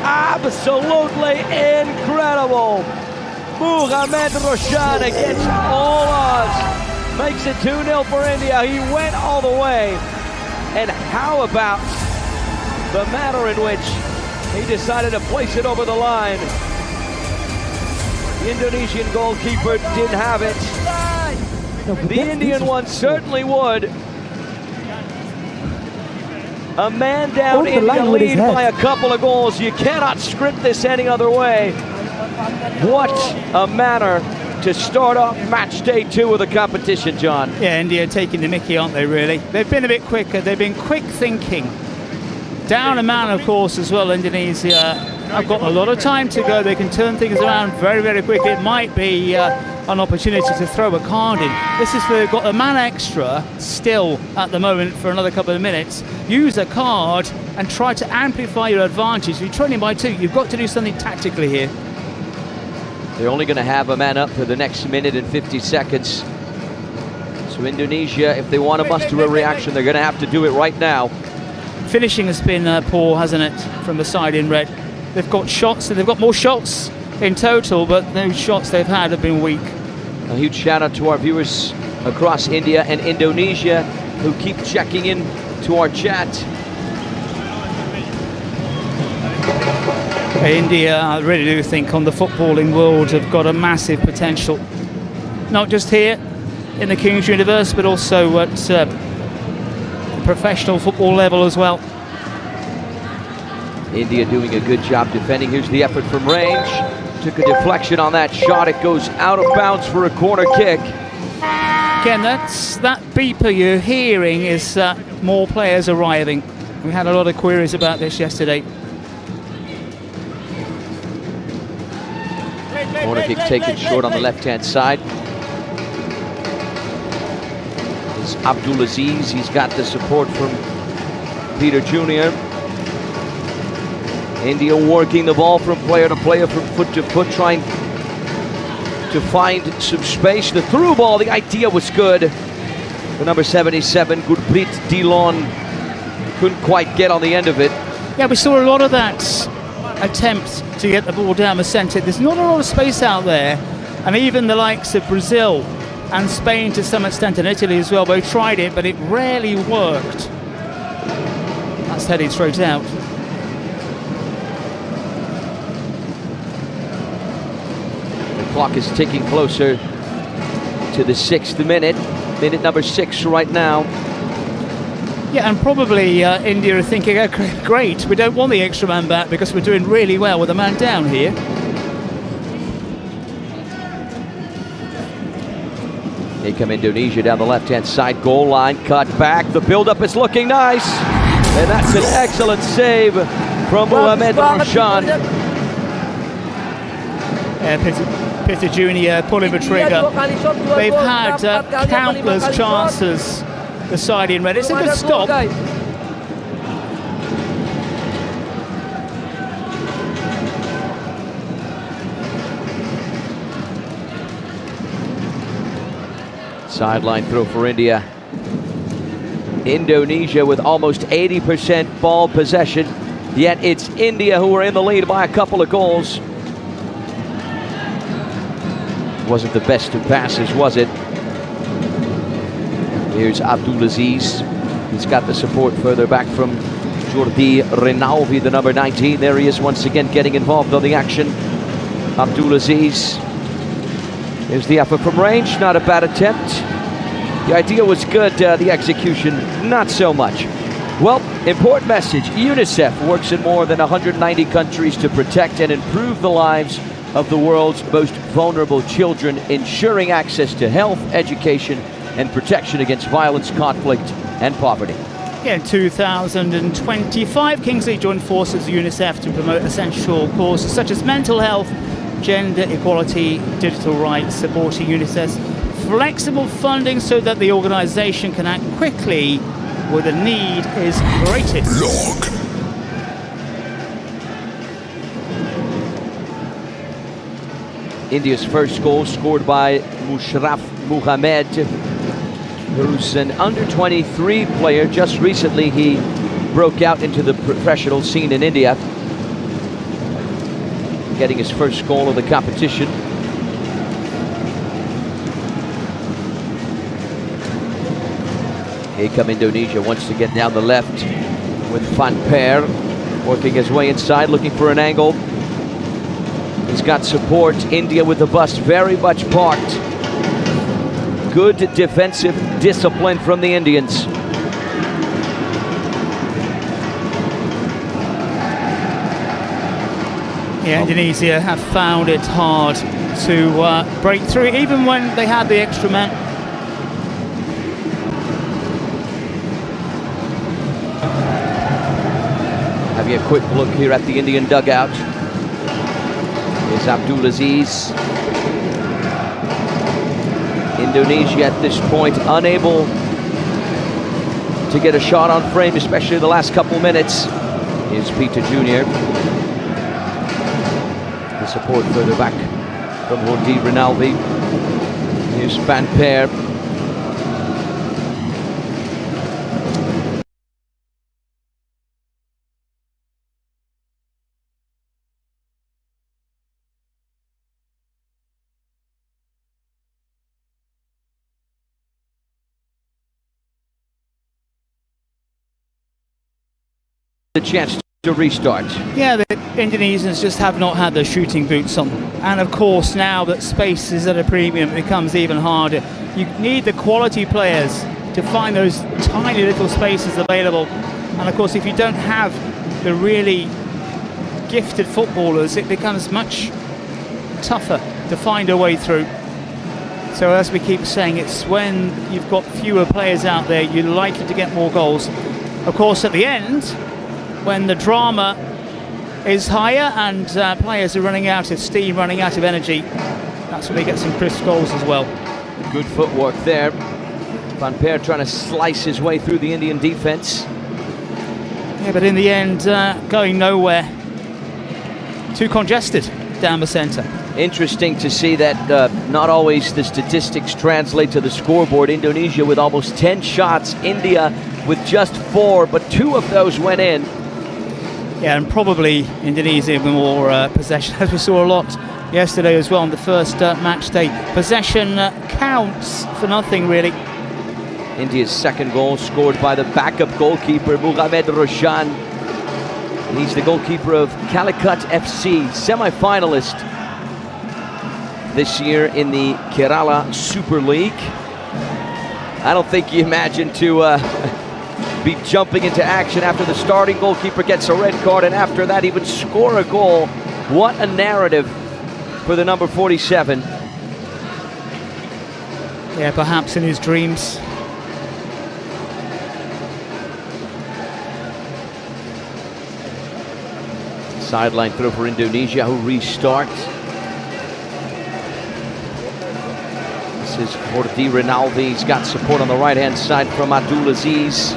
Absolutely incredible. Mohamed Roshan against all odds makes it 2-0 for India. He went all the way. And how about the manner in which he decided to place it over the line? The Indonesian goalkeeper didn't have it. The Indian one certainly would. A man down in the lead by a couple of goals. You cannot script this any other way. What a manner to start off match day 2 of the competition, John. Yeah, India taking the mickey, aren't they, really? They've been a bit quicker. They've been quick thinking. Down a man, of course, as well, Indonesia. I've got a lot of time to go. They can turn things around very, very quickly. It might be an opportunity to throw a card in. This is for, they've got a man extra still at the moment for another couple of minutes. Use a card and try to amplify your advantage. If you're trailing by 2, you've got to do something tactically here. They're only going to have a man up for the next minute and 50 seconds. So Indonesia, if they want to muster a reaction, they're going to have to do it right now. Finishing has been poor, hasn't it, from the side in red. They've got shots, and they've got more shots in total, but those shots they've had have been weak. A huge shout out to our viewers across India and Indonesia who keep checking in to our chat. India, I really do think, on the footballing world have got a massive potential. Not just here in the King's Universe, but also at professional football level as well. India doing a good job defending. Here's the effort from range. Took a deflection on that shot. It goes out of bounds for a corner kick. Again, that beeper you're hearing is more players arriving. We had a lot of queries about this yesterday. Corner kick taken short on the left-hand side. It's Abdulaziz. He's got the support from Peter Jr. India working the ball from player to player, from foot to foot, trying to find some space. The through ball, the idea was good. The number 77, Gurpreet Dillon, couldn't quite get on the end of it. Yeah, we saw a lot of that attempt to get the ball down the centre. There's not a lot of space out there, and even the likes of Brazil and Spain to some extent, and Italy as well, both tried it, but it rarely worked. That's heading straight out. Clock is ticking closer to the 6th minute. Minute number 6 right now. Yeah, and probably India are thinking, okay, great, we don't want the extra man back because we're doing really well with a man down here. Here come Indonesia down the left-hand side, goal line, cut back. The build-up is looking nice. And that's an excellent save from Mohamed Arshan. Peter Jr. pulling the trigger. They've had countless chances, the side in red. It's a good stop. Sideline throw for India. Indonesia with almost 80% ball possession, yet it's India who are in the lead by a couple of goals. Wasn't the best of passes, was it? Here's Abdulaziz. He's got the support further back from Jordi Rinaldi, the number 19. There he is once again getting involved on the action. Abdulaziz. Here's the effort from range. Not a bad attempt. The idea was good. The execution, not so much. Well, important message. UNICEF works in more than 190 countries to protect and improve the lives of the world's most vulnerable children, ensuring access to health, education, and protection against violence, conflict, and poverty. Yeah, in 2025, Kingsley joined forces with UNICEF to promote essential causes such as mental health, gender equality, digital rights, supporting UNICEF's flexible funding so that the organisation can act quickly where the need is greatest. Log. India's first goal scored by Mushraf Muhammad, who's an under-23 player. Just recently he broke out into the professional scene in India, getting his first goal of the competition. Here come Indonesia once again down the left with Van Per working his way inside, looking for an angle. He's got support. India with the bust very much parked. Good defensive discipline from the Indians. Yeah, Indonesia have found it hard to break through, even when they had the extra man. Having a quick look here at the Indian dugout. Here's Abdulaziz. Indonesia at this point unable to get a shot on frame, especially the last couple minutes. Here's Peter Jr. The support further back from Jordi Rinaldi. Here's Van Peer. The chance to restart. Yeah, the Indonesians just have not had their shooting boots on. And of course, now that space is at a premium, it becomes even harder. You need the quality players to find those tiny little spaces available. And of course, if you don't have the really gifted footballers, it becomes much tougher to find a way through. So as we keep saying, it's when you've got fewer players out there, you're likely to get more goals. Of course, at the end, when the drama is higher and players are running out of steam, running out of energy, that's when we get some crisp goals as well. Good footwork there. Van Peer trying to slice his way through the Indian defense. Yeah, but in the end, going nowhere. Too congested down the centre. Interesting to see that not always the statistics translate to the scoreboard. Indonesia with almost 10 shots, India with just 4, but 2 of those went in. Yeah, and probably Indonesia with more possession, as we saw a lot yesterday as well on the first match day. Possession counts for nothing, really. India's second goal scored by the backup goalkeeper, Mohamed Roshan. He's the goalkeeper of Calicut FC, semi-finalist this year in the Kerala Super League. I don't think you imagine to be jumping into action after the starting goalkeeper gets a red card, and after that he would score a goal. What a narrative for the number 47. Yeah, perhaps in his dreams. Sideline throw for Indonesia, who restart. This is Jordi Rinaldi. He's got support on the right-hand side from Abdulaziz.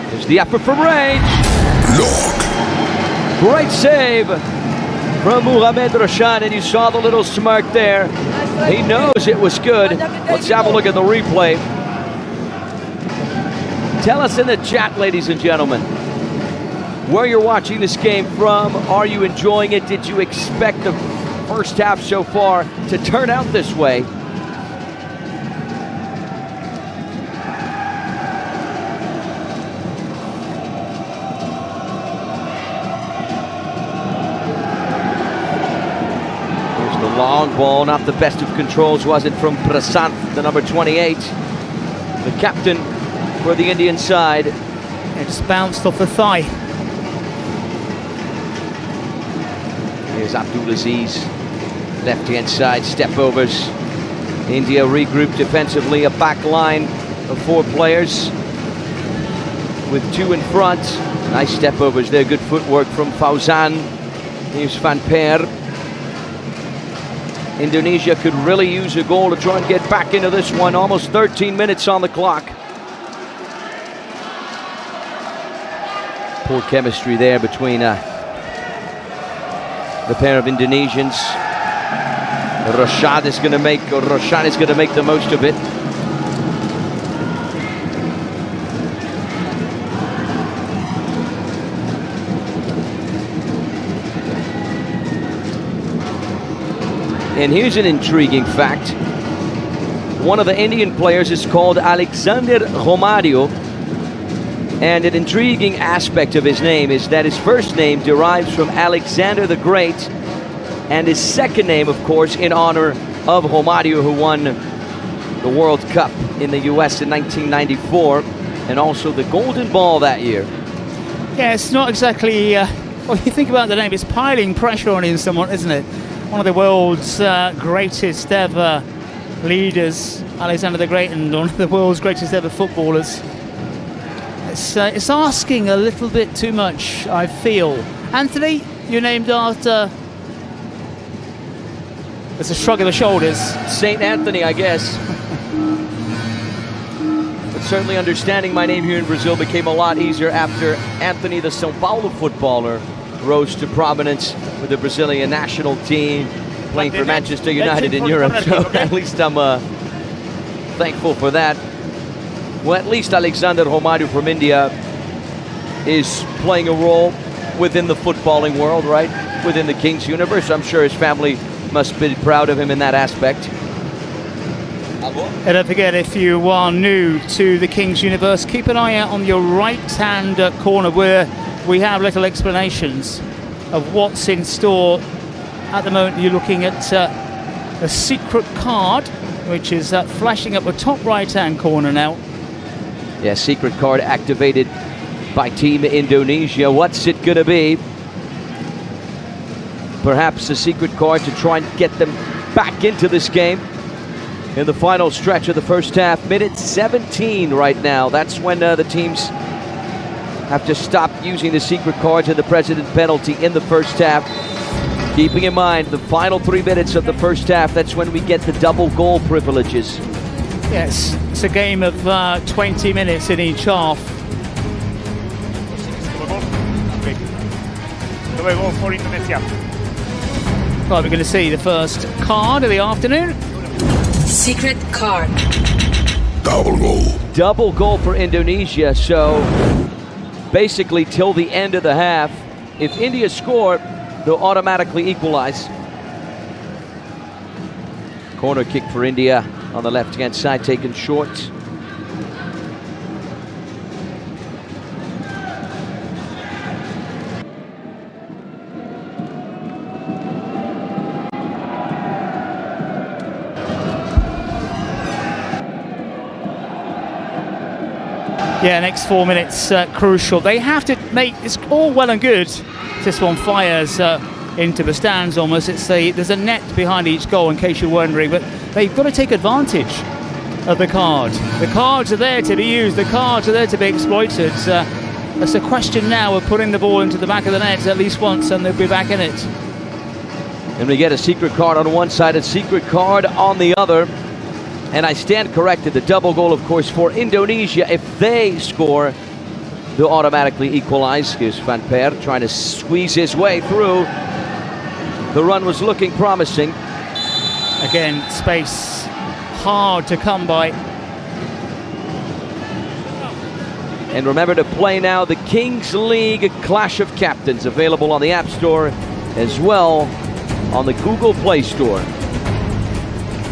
There's the effort from range. Great save from Mohamed Roshan, and you saw the little smirk there. He knows it was good. Let's have a look at the replay. Tell us in the chat, ladies and gentlemen, where you're watching this game from. Are you enjoying it? Did you expect the first half so far to turn out this way? Here's the long ball, not the best of controls, was it, from Prasant, the number 28, the captain for the Indian side. It just bounced off the thigh. Here's Abdulaziz, left-hand side, step overs. India regrouped defensively, a back line of 4 players with 2 in front. Nice step overs there, good footwork from Fauzan. Here's Van Peer. Indonesia could really use a goal to try and get back into this one. Almost 13 minutes on the clock. Poor chemistry there between the pair of Indonesians. Roshan is going to make the most of it. And here's an intriguing fact. One of the Indian players is called Alexander Romario. And an intriguing aspect of his name is that his first name derives from Alexander the Great, and his second name, of course, in honor of Romario, who won the World Cup in the US in 1994, and also the Golden Ball that year. Yeah, it's not exactly Well, you think about the name, it's piling pressure on him somewhat, isn't it? One of the world's greatest ever leaders, Alexander the Great, and one of the world's greatest ever footballers. It's asking a little bit too much, I feel. Anthony, you're named after... There's a shrug of the shoulders. St. Anthony, I guess. But certainly understanding my name here in Brazil became a lot easier after Anthony, the São Paulo footballer, rose to prominence with the Brazilian national team, playing for Manchester United in Europe. So at least I'm thankful for that. Well, at least Alexander Romario from India is playing a role within the footballing world, right? Within the Kings universe. I'm sure his family must be proud of him in that aspect. And don't forget, if you are new to the Kings universe, keep an eye out on your right-hand corner where we have little explanations of what's in store. At the moment, you're looking at a secret card, which is flashing up the top right-hand corner now. Yeah, secret card activated by Team Indonesia. What's it going to be? Perhaps a secret card to try and get them back into this game in the final stretch of the first half. Minute 17 right now. That's when the teams have to stop using the secret cards and the president penalty in the first half. Keeping in mind the final 3 minutes of the first half, that's when we get the double goal privileges. Yes, it's a game of 20 minutes in each half. For Indonesia. Right, we're going to see the first card of the afternoon. Secret card. Double goal for Indonesia. So basically till the end of the half, if India score, they'll automatically equalize. Corner kick for India on the left-hand side, taken short. Yeah, next 4 minutes crucial. They have to make, it's all well and good. This one fires into the stands almost. There's a net behind each goal, in case you're wondering, but they've got to take advantage of the card. The cards are there to be used. The cards are there to be exploited. It's a question now of putting the ball into the back of the net at least once, and they'll be back in it. And we get a secret card on one side, a secret card on the other. And I stand corrected. The double goal, of course, for Indonesia. If they score, they'll automatically equalize. Here's Van Per trying to squeeze his way through. The run was looking promising. Again, space hard to come by. And remember to play now the Kings League Clash of Captains, available on the App Store as well on the Google Play Store.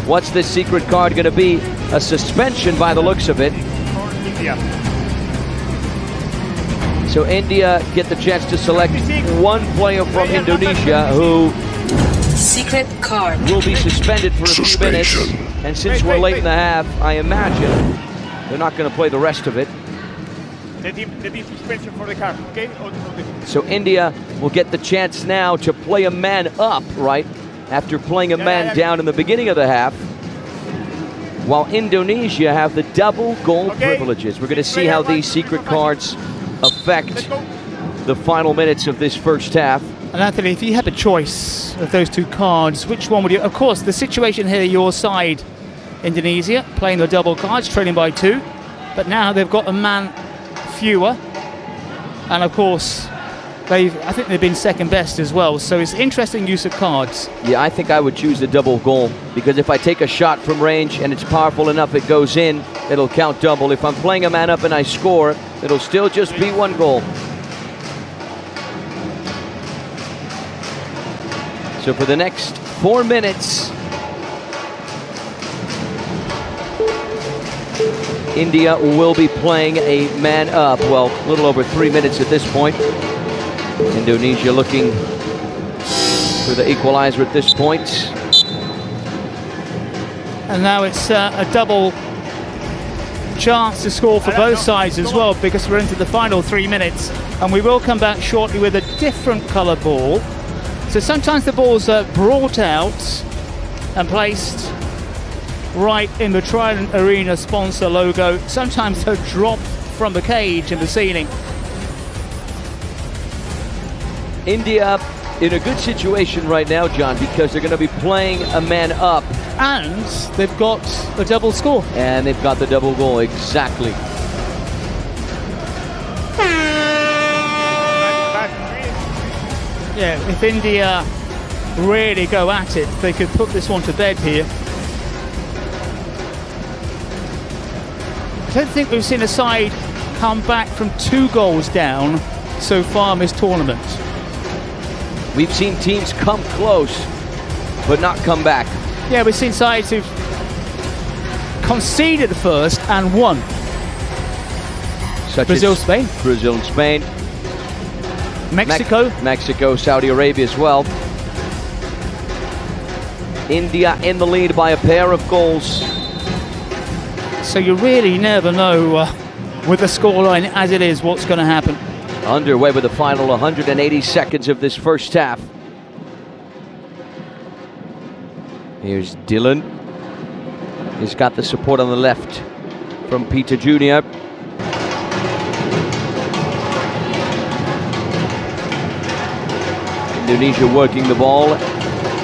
What's this secret card going to be? A suspension by the looks of it. So India get the chance to select one player from Indonesia who secret card will be suspended for a few minutes. And since we're late in the half, I imagine they're not going to play the rest of it. The team suspension for the card, okay? So India will get the chance now to play a man up, right? After playing a man down in the beginning of the half, while Indonesia have the double goal privileges. We're going to see how these secret cards affect the final minutes of this first half. And Anthony, if you had a choice of those two cards, which one would you? Of course, the situation here, your side, Indonesia, playing the double cards, trailing by 2. But now they've got a man fewer. And of course, I think they've been second best as well, so it's interesting use of cards. Yeah, I think I would choose the double goal, because if I take a shot from range and it's powerful enough it goes in, it'll count double. If I'm playing a man up and I score, it'll still just be 1 goal. So for the next 4 minutes, India will be playing a man up. Well, a little over 3 minutes at this point. Indonesia looking for the equalizer at this point. And now it's a double chance to score for both sides as well, because we're into the final 3 minutes, and we will come back shortly with a different colour ball. So sometimes the balls are brought out and placed right in the Trident Arena sponsor logo. Sometimes they're dropped from the cage in the ceiling. India in a good situation right now, John, because they're going to be playing a man up. And they've got a double score. And they've got the double goal, exactly. Yeah, if India really go at it, they could put this one to bed here. I don't think we've seen a side come back from 2 goals down so far in this tournament. We've seen teams come close, but not come back. Yeah, we've seen sides who've conceded first and won. Such Brazil, as Spain. Brazil and Spain. Mexico. Mexico, Saudi Arabia as well. India in the lead by a pair of goals. So you really never know with the scoreline as it is what's going to happen. Underway with the final 180 seconds of this first half. Here's Dylan. He's got the support on the left from Peter Jr. Indonesia working the ball.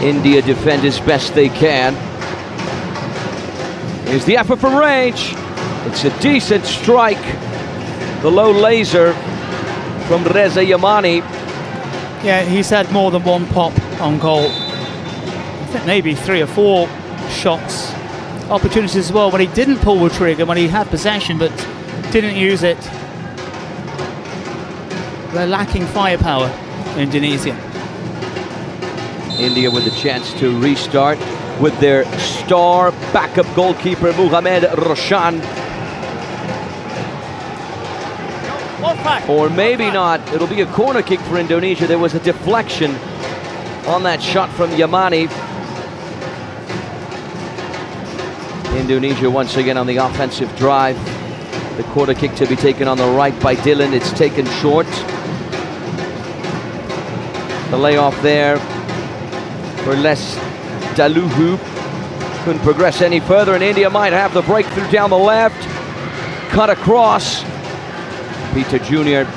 India defend as best they can. Here's the effort from range. It's a decent strike. The low laser from Reza Yamani. Yeah, he's had more than one pop on goal. I think maybe 3 or 4 shots. Opportunities as well when he didn't pull the trigger, when he had possession but didn't use it. They're lacking firepower, Indonesia. India with a chance to restart with their star backup goalkeeper Mohamed Roshan. Or maybe not. It'll be a corner kick for Indonesia. There was a deflection on that shot from Yamani. Indonesia once again on the offensive drive. The corner kick to be taken on the right by Dylan. It's taken short. The layoff there for Les Daluhu. Couldn't progress any further, and India might have the breakthrough down the left. Cut across. Peter Jr.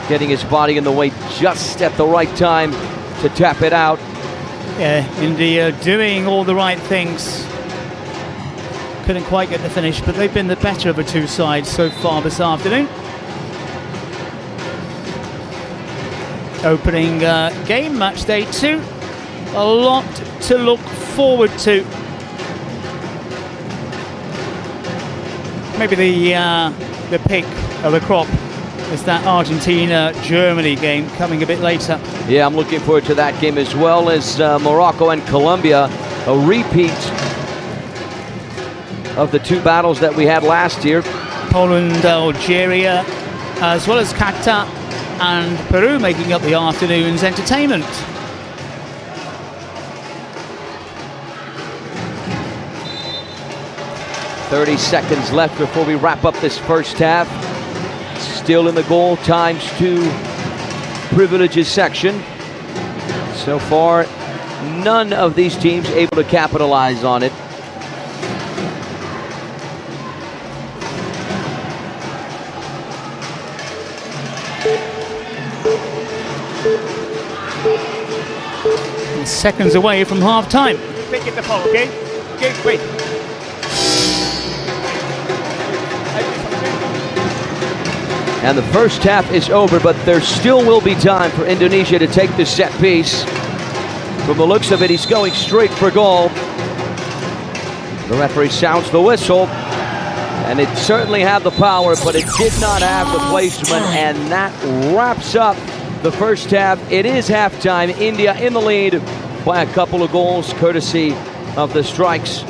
getting his body in the way just at the right time to tap it out. Yeah, India doing all the right things. Couldn't quite get the finish, but they've been the better of the 2 sides so far this afternoon. Opening game, match day 2. A lot to look forward to. Maybe the pick of the crop is that Argentina-Germany game coming a bit later. Yeah, I'm looking forward to that game as well as Morocco and Colombia. A repeat of the 2 battles that we had last year. Poland, Algeria, as well as Qatar and Peru making up the afternoon's entertainment. .30 seconds left before we wrap up this first half. Still in the goal times 2 privileges section. So far, none of these teams able to capitalize on it. Seconds away from half time. Take it the ball, okay? Okay, wait. And the first half is over, but there still will be time for Indonesia to take the set piece. From the looks of it, he's going straight for goal. The referee sounds the whistle, and it certainly had the power, but it did not have the placement, and that wraps up the first half. It is halftime. India in the lead by a couple of goals, courtesy of the strikes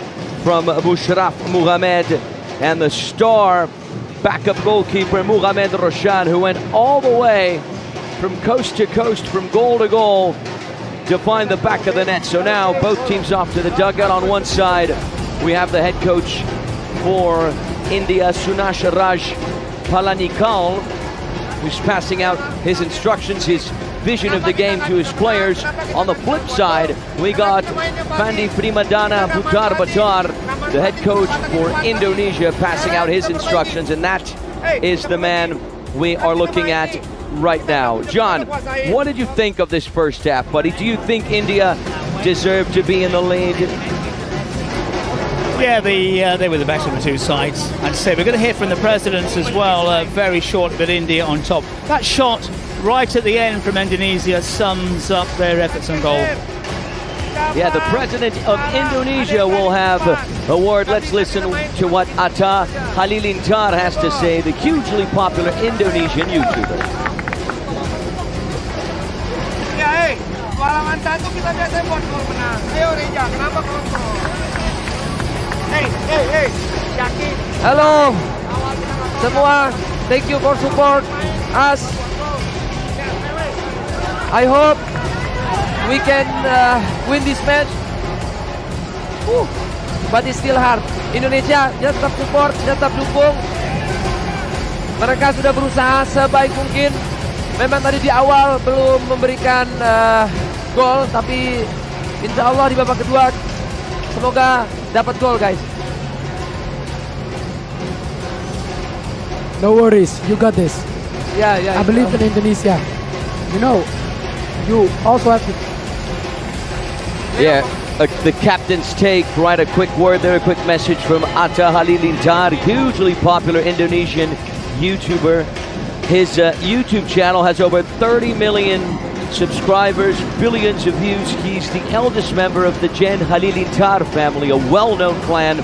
from Mushraf Mohamed and the star backup goalkeeper Mohamed Roshan, who went all the way from coast to coast, from goal to goal, to find the back of the net. So now both teams off to the dugout. On one side, we have the head coach for India, Sunash Raj Palanikal, who's passing out his instructions, his vision of the game to his players. On the flip side, we got Fandi Primadana Putar Batar, the head coach for Indonesia, passing out his instructions, and that is the man we are looking at right now. John, what did you think of this first half, buddy? Do you think India deserved to be in the lead? Yeah, they were the better of the two sides. I'd say we're going to hear from the presidents as well. Very short, but India on top. That shot right at the end from Indonesia sums up their efforts on goal. Yeah, the president of Indonesia will have a word. Let's listen to what Atta Halilintar has to say, the hugely popular Indonesian YouTuber. Halo semua, thank you for support us. I hope we can win this match. But it's still hard. Indonesia, ya tetap support, ya tetap dukung. Mereka sudah berusaha sebaik mungkin. Memang tadi di awal belum memberikan gol, tapi insya Allah di babak kedua semoga dapat gol, guys. No worries, you got this. Yeah. I believe in Indonesia. You know, you also have to. Yeah, the captain's take, right? A quick word there, a quick message from Atta Halilintar, hugely popular Indonesian YouTuber. His YouTube channel has over 30 million subscribers, billions of views. He's the eldest member of the Jen Halilintar family, a well-known clan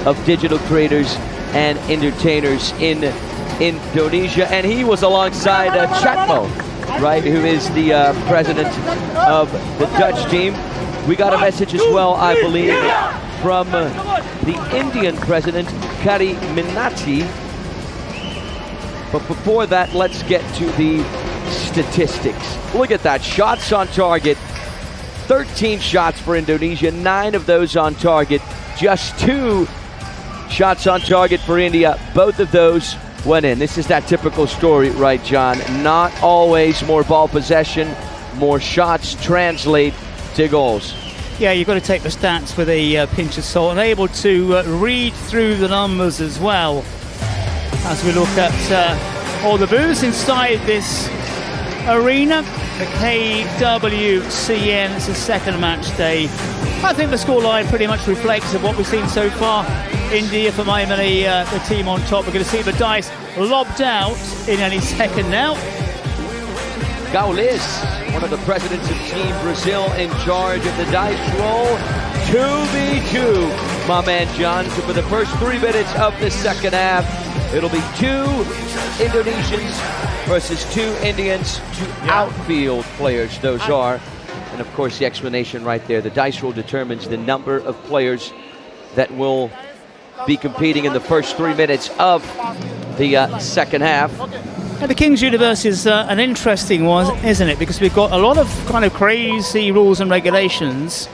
of digital creators and entertainers in Indonesia. And he was alongside Chatmo, right, who is the president of the Dutch team. We got a message as well, I believe, from the Indian president, Kari Minati. But before that, let's get to the statistics. Look at that, shots on target. 13 shots for Indonesia, 9 of those on target. Just 2 shots on target for India. Both of those went in. This is that typical story, right, John? Not always more ball possession, more shots translate to goals. Yeah, you've got to take the stats with a pinch of salt and able to read through the numbers as well. As we look at all the booths inside this arena, the KWCN, it's the second match day. I think the scoreline pretty much reflects of what we've seen so far. India for Maimani, the team on top. We're going to see the dice lobbed out in any second now. Gaules, one of the presidents of Team Brazil, in charge of the dice roll. 2v2, my man John. So for the first 3 minutes of the second half, it'll be 2 Indonesians versus 2 Indians, 2 outfield players those are. And of course the explanation right there, the dice roll determines the number of players that will be competing in the first 3 minutes of the second half. And the King's Universe is an interesting one, isn't it? Because we've got a lot of kind of crazy rules and regulations.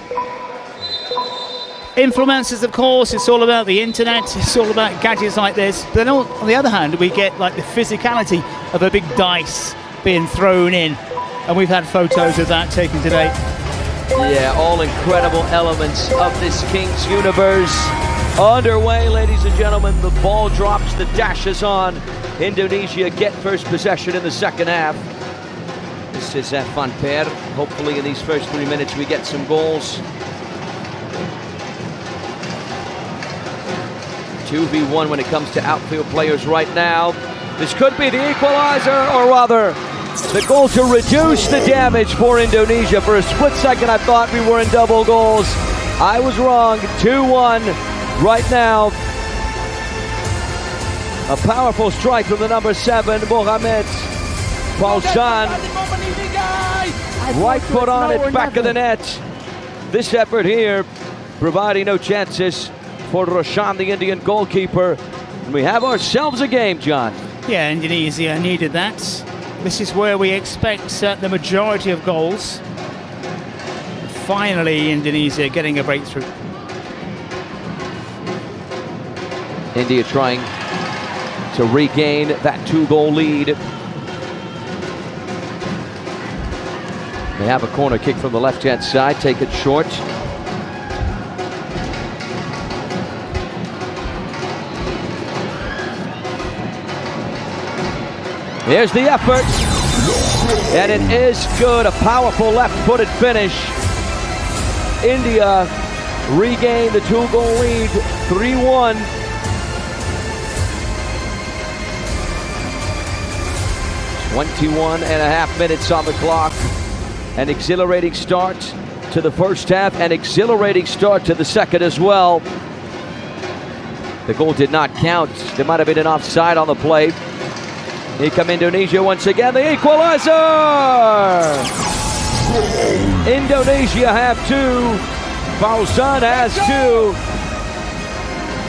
Influencers, of course, it's all about the internet, it's all about gadgets like this. But then on the other hand, we get like the physicality of a big dice being thrown in. And we've had photos of that taken today. Yeah, all incredible elements of this King's Universe. Underway, ladies and gentlemen, the ball drops, the dash is on. Indonesia get first possession in the second half. This is Van Per. Hopefully in these first 3 minutes we get some goals. 2v1 when it comes to outfield players right now. This could be the equalizer, or rather, the goal to reduce the damage for Indonesia. For a split second, I thought we were in double goals. I was wrong. 2-1 right now. A powerful strike from the number 7, Mohamed Paulsan. Right foot on it, back of the net. This effort here providing no chances for Roshan, the Indian goalkeeper. And we have ourselves a game, John. Yeah, Indonesia needed that. This is where we expect the majority of goals. Finally, Indonesia getting a breakthrough. India trying to regain that 2-goal lead. They have a corner kick from the left-hand side, take it short. Here's the effort, and it is good. A powerful left-footed finish. India regained the 2-goal lead, 3-1. .21.5 minutes on the clock. An exhilarating start to the first half, an exhilarating start to the second as well. The goal did not count. There might have been an offside on the play. Here come Indonesia once again, the equalizer! Indonesia have 2, DAZN has 2,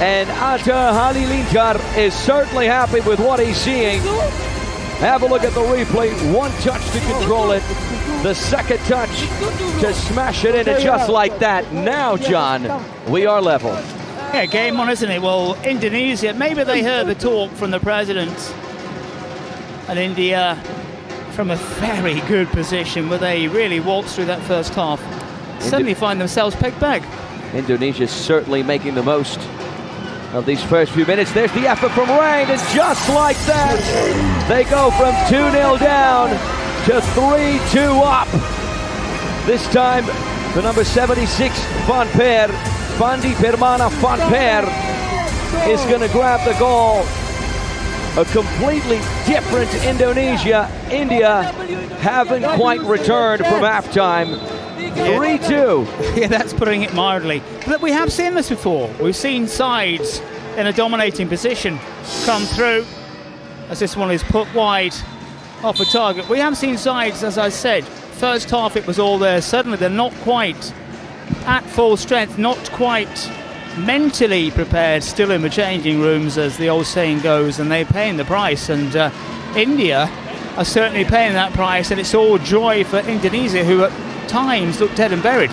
and Atta Halilintar is certainly happy with what he's seeing. Have a look at the replay, 1 touch to control it, the second touch to smash it in, and just like that, now John, we are level. Yeah, game on, isn't it? Well, Indonesia, maybe they heard the talk from the president. And India from a very good position where they really waltzed through that first half. Suddenly find themselves pegged back. Indonesia certainly making the most of these first few minutes. There's the effort from Rang, and just like that, they go from 2-0 down to 3-2 up. This time, the number 76, Van Per, Fandi Permana Van Per, is going to grab the goal. A completely different Indonesia. India haven't quite returned from halftime. 3-2. Yeah, that's putting it mildly. But we have seen this before. We've seen sides in a dominating position come through, as this one is put wide off a target. We have seen sides, as I said, first half it was all there. Suddenly they're not quite at full strength, not quite mentally prepared, still in the changing rooms, as the old saying goes, and they're paying the price. And India are certainly paying that price, and it's all joy for Indonesia, who at times look dead and buried.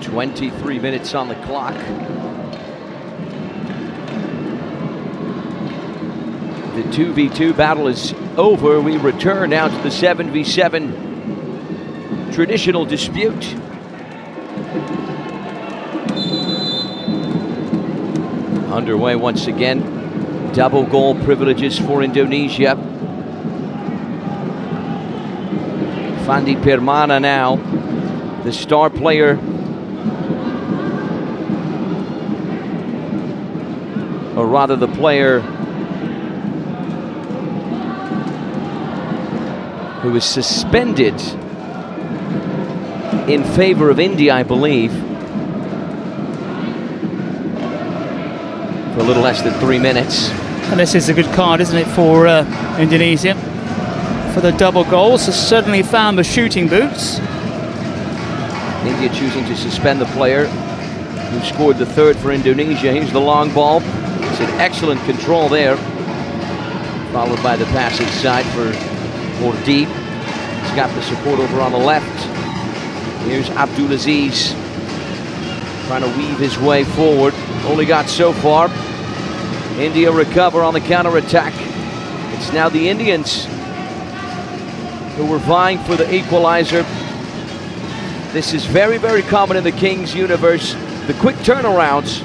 23 minutes on the clock. The 2v2 battle is over. We return now to the 7v7 traditional dispute. Underway once again. Double goal privileges for Indonesia. Fandi Permana now, the star player. Or rather the player who was suspended in favor of India, I believe, for a little less than 3 minutes. And this is a good card, isn't it, for Indonesia? For the double goals, has certainly found the shooting boots. India choosing to suspend the player who scored the third for Indonesia. Here's the long ball. It's an excellent control there. Followed by the passing side for Deep. He's got the support over on the left. Here's Abdulaziz trying to weave his way forward. Only got so far. India recover on the counter-attack. It's now the Indians who were vying for the equalizer. This is very, very common in the Kings universe. The quick turnarounds.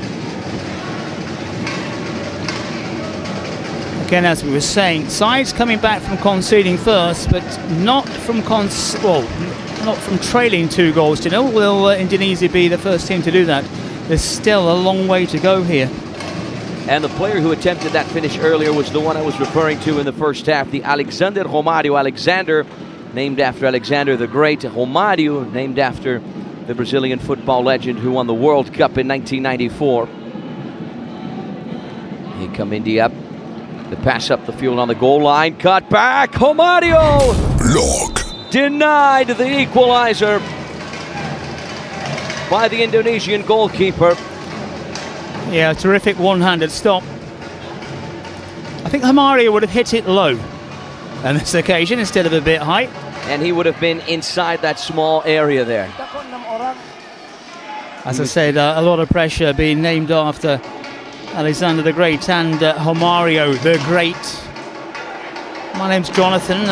Again, as we were saying, sides coming back from conceding first, but not from not from trailing 2 goals to 0. Will Indonesia be the first team to do that? There's still a long way to go here. And the player who attempted that finish earlier was the one I was referring to in the first half, the Alexander Romario. Alexander, named after Alexander the Great. Romario, named after the Brazilian football legend who won the World Cup in 1994. Here come India. The pass up the field on the goal line. Cut back. Romario! Block. Denied the equalizer by the Indonesian goalkeeper. Yeah, a terrific one-handed stop. I think Romario would have hit it low on this occasion instead of a bit high. And he would have been inside that small area there. As I said, a lot of pressure being named after Alexander the Great and Romario the Great. My name's Jonathan.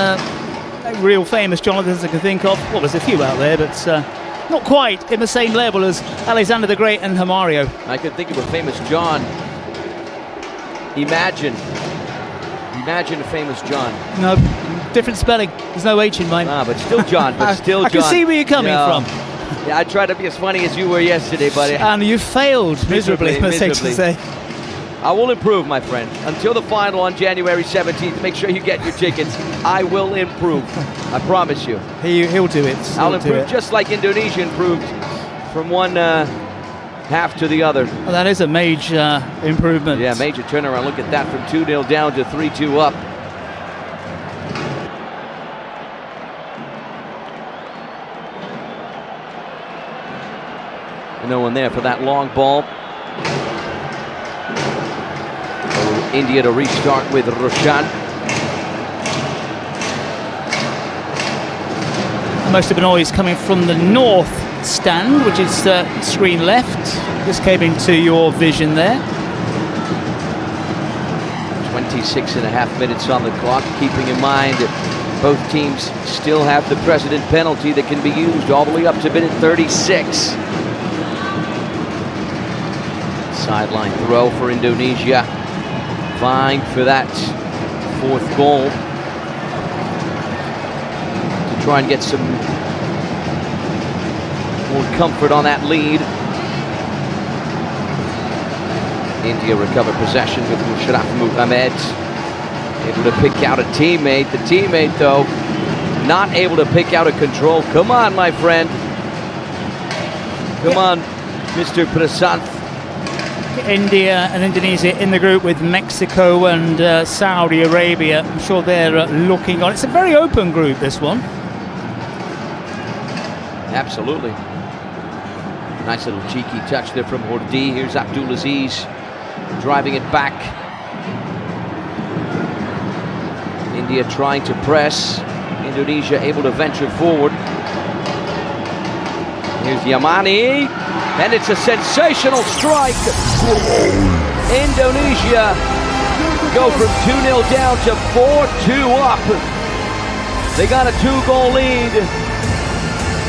Real famous Jonathans I can think of. Well, there's a few out there, but not quite in the same level as Alexander the Great and Romario. I could think of a famous John. Imagine a famous John. No, different spelling. There's no H in mine. Ah, but still John. But still John. I can see where you're coming from. Yeah, I tried to be as funny as you were yesterday, buddy. And you failed miserably, I safe to say. I will improve, my friend. Until the final on January 17th, make sure you get your tickets. I will improve. I promise you. He'll do it. I'll improve just like Indonesia improved from one half to the other. Well, that is a major improvement. Yeah, major turnaround. Look at that, from 2-0 down to 3-2 up. And no one there for that long ball. India to restart with Roshan. Most of the noise coming from the north stand, which is screen left. This came into your vision there. 26.5 minutes on the clock, keeping in mind that both teams still have the precedent penalty that can be used all the way up to minute 36. Sideline throw for Indonesia. Vying for that fourth goal to try and get some more comfort on that lead. India recover possession with Musharraf Muhammad, able to pick out a teammate. The teammate, though, not able to pick out a control. Come on, my friend. Come on, Mr. Prasanth. India and Indonesia in the group with Mexico and Saudi Arabia. I'm sure they're looking on. It's a very open group, this one. Absolutely. Nice little cheeky touch there from Hordi. Here's Abdulaziz driving it back. India trying to press. Indonesia able to venture forward. Here's Yamani. And it's a sensational strike. Indonesia go from 2-0 down to 4-2 up. They got a 2-goal lead.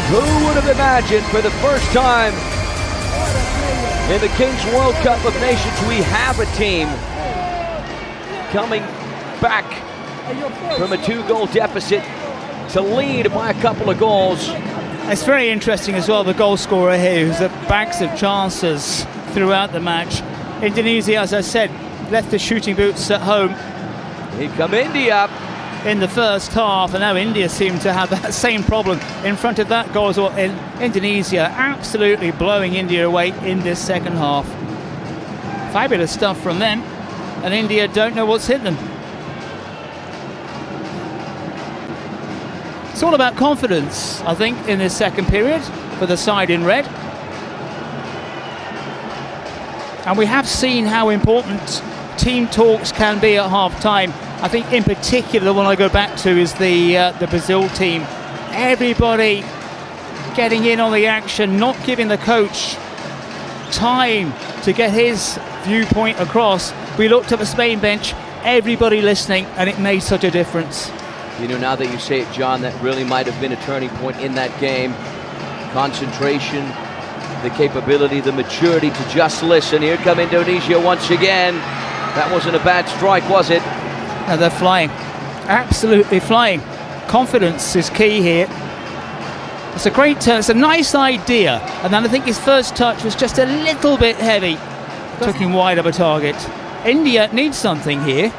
Who would have imagined for the first time in the Kings World Cup of Nations we have a team coming back from a 2-goal deficit to lead by a couple of goals. It's very interesting as well, the goal scorer here, who's at bags of chances throughout the match. Indonesia, as I said, left the shooting boots at home. Here come India. In the first half, and now India seem to have that same problem in front of that goal as well. In Indonesia absolutely blowing India away in this second half. Fabulous stuff from them, and India don't know what's hit them. It's all about confidence, I think, in this second period for the side in red. And we have seen how important team talks can be at half-time. I think in particular the one I go back to is the Brazil team. Everybody getting in on the action, not giving the coach time to get his viewpoint across. We looked at the Spain bench, everybody listening, and it made such a difference. You know, now that you say it, John, that really might have been a turning point in that game. Concentration, the capability, the maturity to just listen. Here come Indonesia once again. That wasn't a bad strike, was it? No, they're flying. Absolutely flying. Confidence is key here. It's a great turn. It's a nice idea. And then I think his first touch was just a little bit heavy. Took him wide of a target. India needs something here.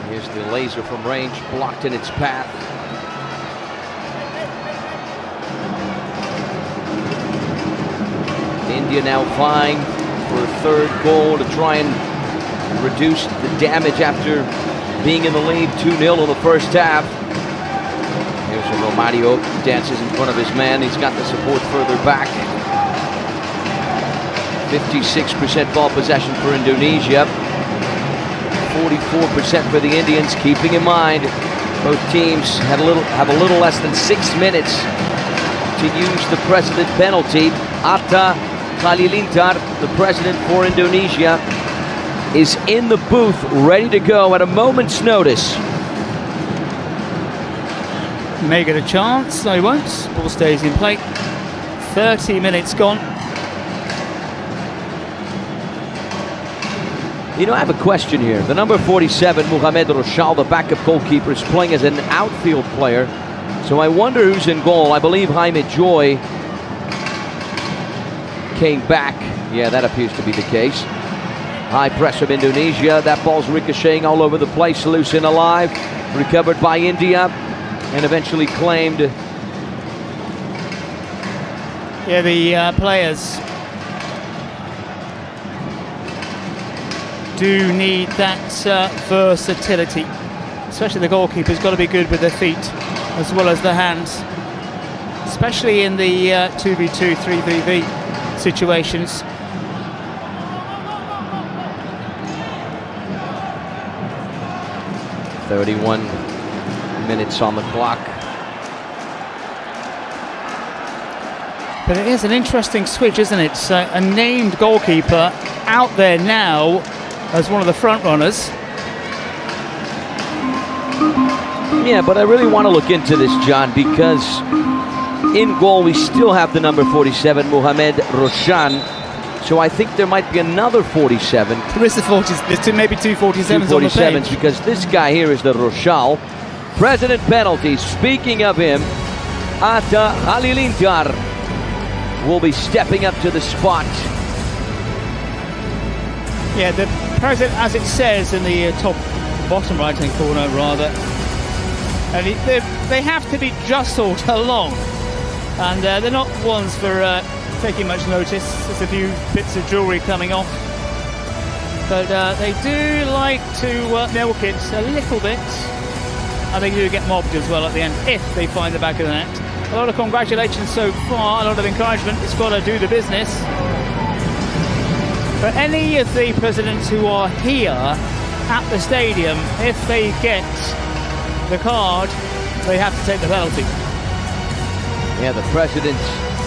Here's the laser from range, blocked in its path. India now vying for a third goal to try and reduce the damage after being in the lead 2-0 in the first half. Here's a Romario, dances in front of his man. He's got the support further back. 56% ball possession for Indonesia. 44% for the Indians, keeping in mind both teams have a little less than 6 minutes to use the precedent penalty. Atta Halilintar, the president for Indonesia, is in the booth ready to go at a moment's notice. May get a chance. No, he won't. Ball stays in play. 30 minutes gone. You know, I have a question here. The number 47, Mohamed Rochal, the backup goalkeeper, is playing as an outfield player. So I wonder who's in goal. I believe Jaime Joy came back. Yeah, that appears to be the case. High press from Indonesia. That ball's ricocheting all over the place. Loose and alive. Recovered by India. And eventually claimed. Yeah, the players do need that versatility. Especially the goalkeeper's got to be good with their feet as well as their hands. Especially in the 2v2, 3v3 situations. "31 minutes on the clock." But it is an interesting switch, isn't it? A named goalkeeper out there now as one of the front runners. Yeah, but I really want to look into this, John, because in goal we still have the number 47, Mohamed Roshan. So I think there might be another 47. There is the 40s. There's maybe two 47s on the page. Because this guy here is the Rochal. President penalty. Speaking of him, Atta Halilintar will be stepping up to the spot. Yeah, the president, as it says in the bottom right-hand corner, rather, and they have to be jostled along, and they're not ones for taking much notice. There's a few bits of jewellery coming off, but they do like to milk it a little bit, and they do get mobbed as well at the end if they find the back of the net. A lot of congratulations so far, a lot of encouragement. It's got to do the business. For any of the presidents who are here at the stadium, if they get the card, they have to take the penalty. Yeah, the president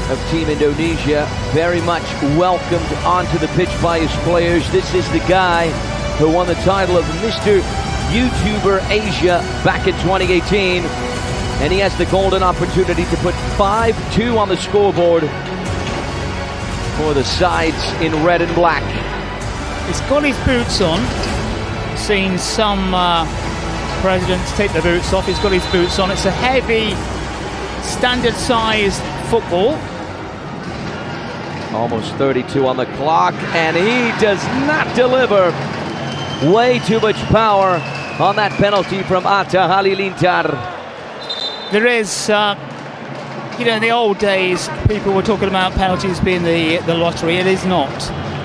of Team Indonesia very much welcomed onto the pitch by his players. This is the guy who won the title of Mr. YouTuber Asia back in 2018. And he has the golden opportunity to put 5-2 on the scoreboard for the sides in red and black. He's got his boots on. Seen some presidents take their boots off. He's got his boots on. It's a heavy, standard-sized football. Almost 32 on the clock, and he does not deliver. Way too much power on that penalty from Atta Halilintar. There is, in the old days, people were talking about penalties being the lottery. It is not.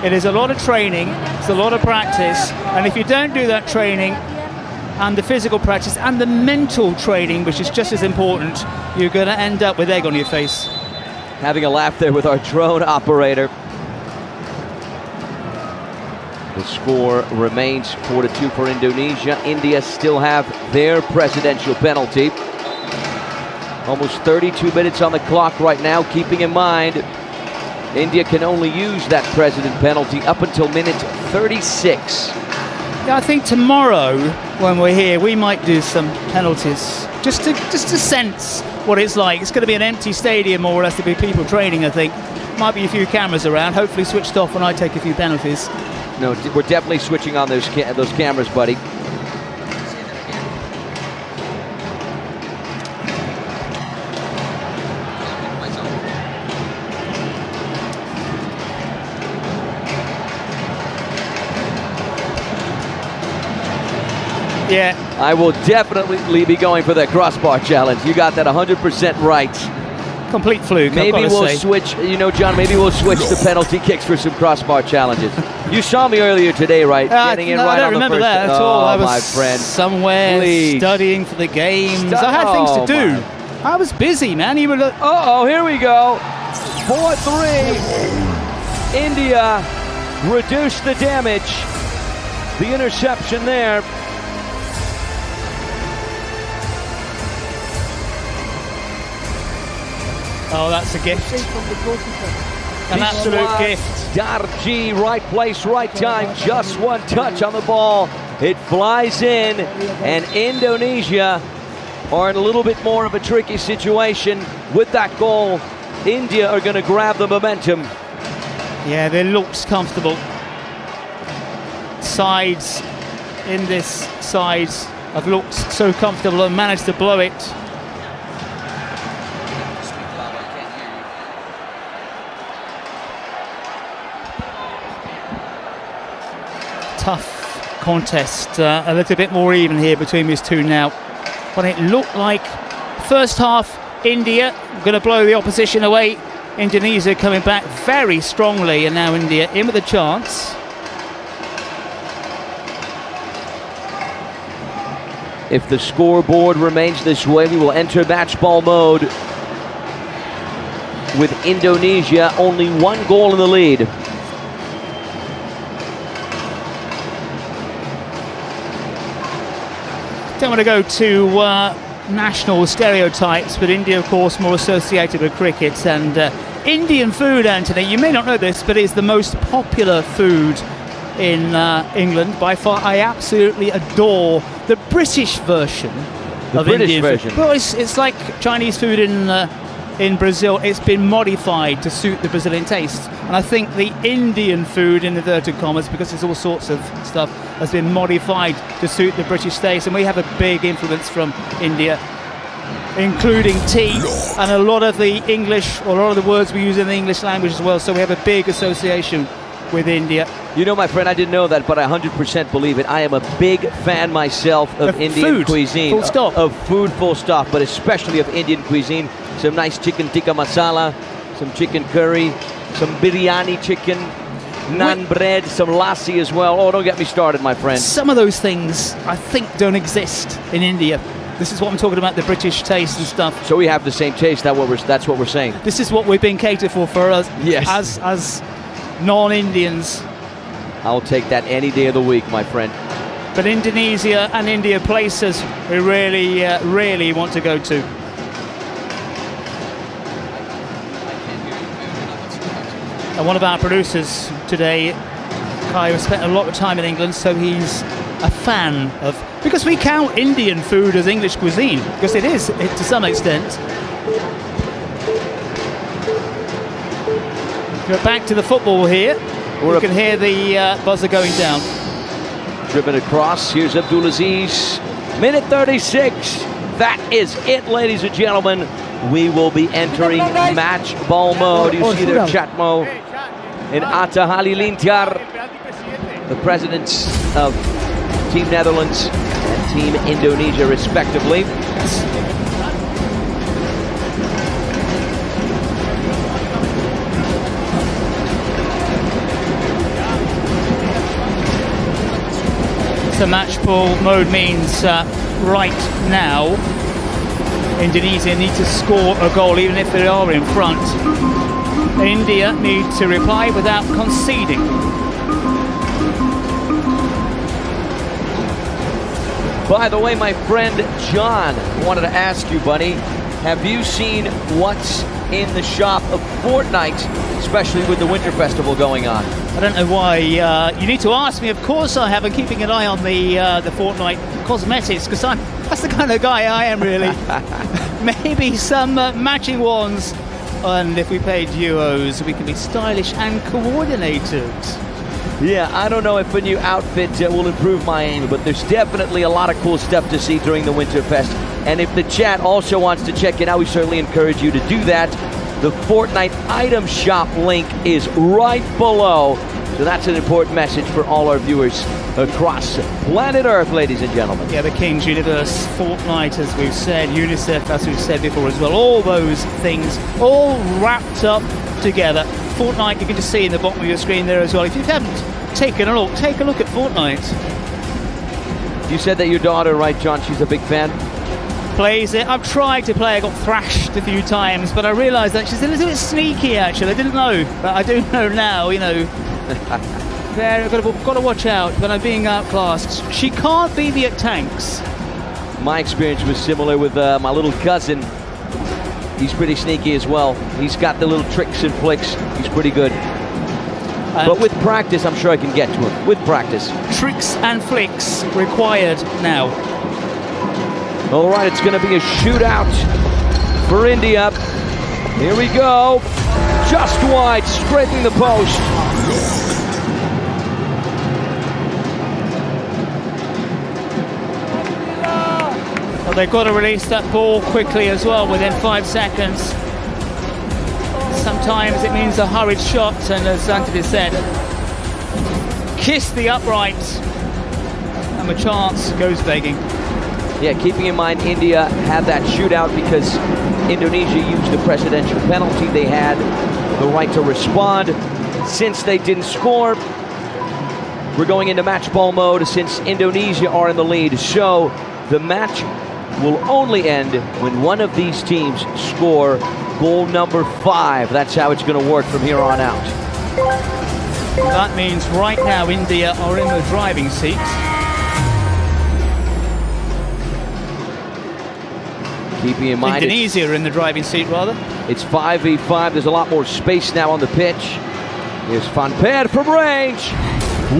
It is a lot of training, it's a lot of practice, and if you don't do that training and the physical practice and the mental training, which is just as important, you're going to end up with egg on your face. Having a laugh there with our drone operator. The score remains 4-2 for Indonesia. India still have their presidential penalty. Almost 32 minutes on the clock right now, keeping in mind India can only use that president penalty up until minute 36. Yeah, I think tomorrow when we're here we might do some penalties just to sense what it's like. It's going to be an empty stadium, more or less. There'll be people training, I think. Might be a few cameras around, hopefully switched off when I take a few penalties. No, we're definitely switching on those cameras, buddy. Yeah. I will definitely be going for that crossbar challenge. You got that 100% right. Complete fluke. Maybe we'll switch, John, maybe we'll switch the penalty kicks for some crossbar challenges. You saw me earlier today, right? Getting in right on the first. I don't remember that at all. I was my friend. somewhere studying for the games. I had things to do. I was busy, man. You were here we go. 4-3. India reduced the damage. The interception there. Oh, that's a gift. An absolute gift. Darji, right place, right time. Just one touch on the ball. It flies in, and Indonesia are in a little bit more of a tricky situation. With that goal, India are going to grab the momentum. Yeah, they looked comfortable. Sides in this side have looked so comfortable and managed to blow it. Tough contest, a little bit more even here between these two now. But it looked like first half India going to blow the opposition away. Indonesia coming back very strongly, and now India in with a chance. If the scoreboard remains this way, we will enter match ball mode with Indonesia only one goal in the lead. Don't want to go to national stereotypes, but India, of course, more associated with cricket. And Indian food, Anthony, you may not know this, but it's the most popular food in England by far. I absolutely adore the British version of Indian food. Well, it's like Chinese food in Brazil. It's been modified to suit the Brazilian taste, and I think the Indian food, in inverted commas, because there's all sorts of stuff, has been modified to suit the British taste, and we have a big influence from India, including tea and a lot of the English, or a lot of the words we use in the English language as well. So we have a big association with India. You know, my friend, I didn't know that, but I 100% believe it. I am a big fan myself of Indian food, cuisine. full stop. Of food, full stop, but especially of Indian cuisine. Some nice chicken tikka masala, some chicken curry, some biryani chicken, naan bread, some lassi as well. Oh, don't get me started, my friend. Some of those things, I think, don't exist in India. This is what I'm talking about, the British taste and stuff. So we have the same taste, that's what we're saying. This is what we've been catered for us, yes, as non-Indians. I'll take that any day of the week, my friend. But Indonesia and India, places we really, really want to go to. And one of our producers today, Kai, has spent a lot of time in England, so he's a fan of, because we count Indian food as English cuisine, because it is to some extent. Go back to the football here. You can hear the buzzer going down. Driven across. Here's Abdulaziz. Minute 36. That is it, ladies and gentlemen. We will be entering match ball mode. You see there Chatmo and Atta Halilintar, the presidents of Team Netherlands and Team Indonesia, respectively. So match ball mode means right now Indonesia need to score a goal even if they are in front. India need to reply without conceding. By the way, my friend John, I wanted to ask you, buddy, have you seen what's in the shop of Fortnite, especially with the Winter Festival going on? I don't know why you need to ask me. Of course I have. I'm keeping an eye on the Fortnite cosmetics, because that's the kind of guy I am, really. Maybe some matching ones, and if we paid euros, we can be stylish and coordinated. Yeah, I don't know if a new outfit will improve my aim, but there's definitely a lot of cool stuff to see during the Winterfest. And if the chat also wants to check it out, we certainly encourage you to do that. The Fortnite item shop link is right below. So that's an important message for all our viewers across planet Earth, ladies and gentlemen. Yeah, the King's Universe, Fortnite, as we've said, UNICEF, as we've said before as well. All those things, all wrapped up together. Fortnite, you can just see in the bottom of your screen there as well. If you haven't taken a look, take a look at Fortnite. You said that your daughter, right, John, she's a big fan? Plays it. I've tried to play. I got thrashed a few times, but I realised that she's a little bit sneaky, actually. I didn't know, but I do know now, you know. There, I've got to watch out when I'm being outclassed. She can't be the tanks. My experience was similar with my little cousin. He's pretty sneaky as well. He's got the little tricks and flicks. He's pretty good. But with practice, I'm sure I can get to him. With practice. Tricks and flicks required now. All right, it's going to be a shootout for India. Here we go. Just wide, scraping the post. Well, they've got to release that ball quickly as well, within 5 seconds. Sometimes it means a hurried shot, and as Anthony said, kiss the uprights, and the chance goes begging. Yeah, keeping in mind India had that shootout because Indonesia used the presidential penalty. They had the right to respond. Since they didn't score, we're going into match ball mode since Indonesia are in the lead. So the match will only end when one of these teams score goal number 5. That's how it's going to work from here on out. That means right now India are in the driving seat. Keeping in mind Indonesia are in the driving seat, rather. It's 5v5. There's a lot more space now on the pitch. Here's Van Peer from range.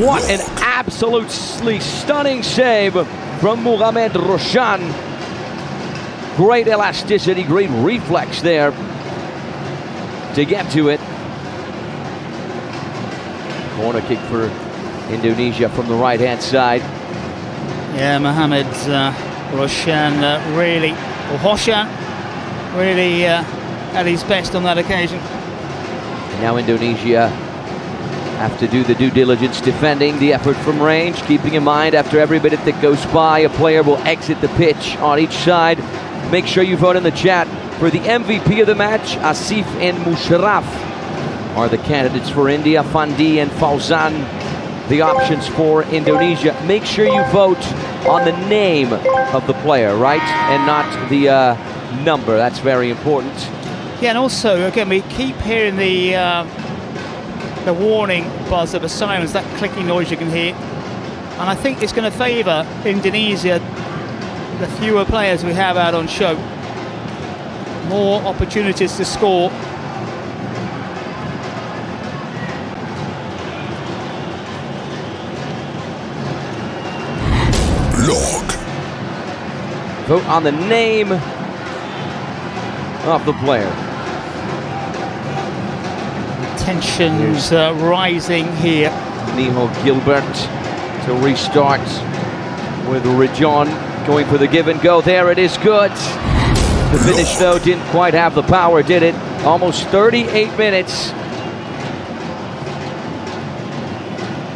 What an absolutely stunning save from Mohamed Roshan. Great elasticity, great reflex there to get to it. Corner kick for Indonesia from the right-hand side. Yeah, Mohamed Roshan really at his best on that occasion. And now Indonesia have to do the due diligence defending the effort from range, keeping in mind after every minute that goes by, a player will exit the pitch on each side. Make sure you vote in the chat for the MVP of the match. Asif and Musharraf are the candidates for India. Fandi and Fauzan, the options for Indonesia. Make sure you vote on the name of the player, right? And not the number. That's very important. Yeah, and also, again, we keep hearing the warning buzz of the sirens, that clicking noise you can hear. And I think it's going to favour Indonesia, the fewer players we have out on show. More opportunities to score. Vote on the name of the player. Tensions rising here. Niho Gilbert to restart with Rajon going for the give and go. There it is, good. The finish though didn't quite have the power, did it? Almost 38 minutes.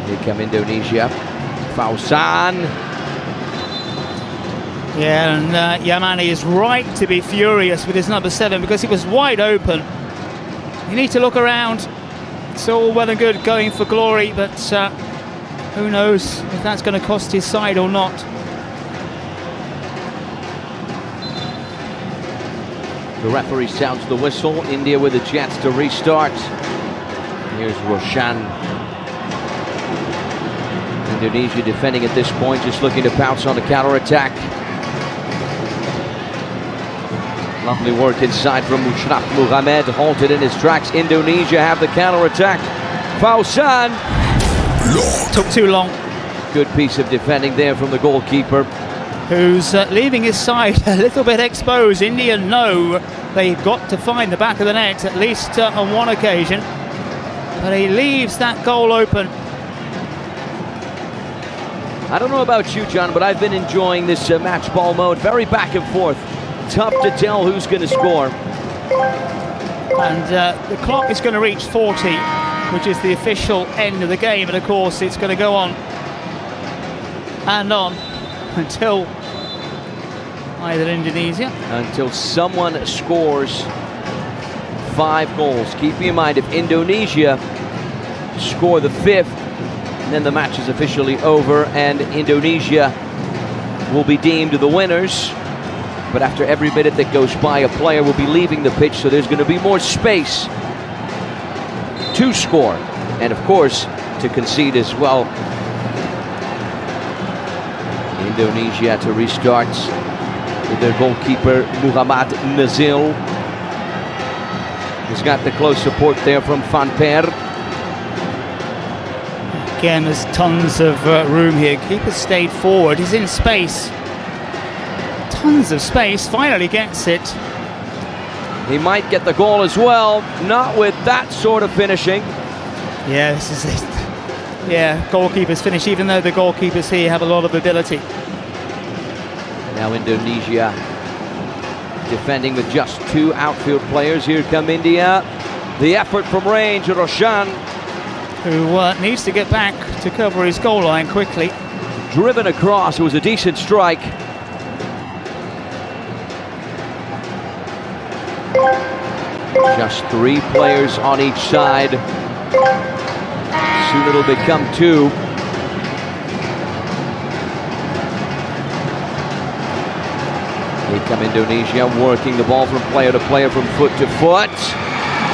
Here come Indonesia. Fauzan. Yeah, and Yamani is right to be furious with his number 7 because it was wide open. You need to look around. It's all well and good going for glory, but who knows if that's going to cost his side or not. The referee sounds the whistle. India with a chance to restart. Here's Roshan. Indonesia defending at this point, just looking to pounce on the counter-attack. Lovely work inside from Mushraf Mohamed, halted in his tracks. Indonesia have the counter-attack. Fauzan. Took too long. Good piece of defending there from the goalkeeper. Who's leaving his side a little bit exposed. India know they've got to find the back of the net, at least on one occasion. But he leaves that goal open. I don't know about you, John, but I've been enjoying this match ball mode. Very back and forth. Tough to tell who's going to score. And the clock is going to reach 40, which is the official end of the game. And of course, it's going to go on and on until either Indonesia. Until someone scores 5 goals. Keeping in mind, if Indonesia score the 5th, then the match is officially over and Indonesia will be deemed the winners. But after every minute that goes by, a player will be leaving the pitch, so there's going to be more space to score and, of course, to concede as well. Indonesia to restart with their goalkeeper Muhammad Nazil. He's got the close support there from Van Per. Again, there's tons of room here. Keeper stayed forward. He's in space. Tons of space. Finally gets it. He might get the goal as well. Not with that sort of finishing. Yeah, this is it. Yeah, goalkeepers finish, even though the goalkeepers here have a lot of ability. Now Indonesia defending with just 2 outfield players. Here come India. The effort from range, Roshan. Who needs to get back to cover his goal line quickly. Driven across, it was a decent strike. Just 3 players on each side. Soon it'll become 2. Here come Indonesia, working the ball from player to player, from foot to foot.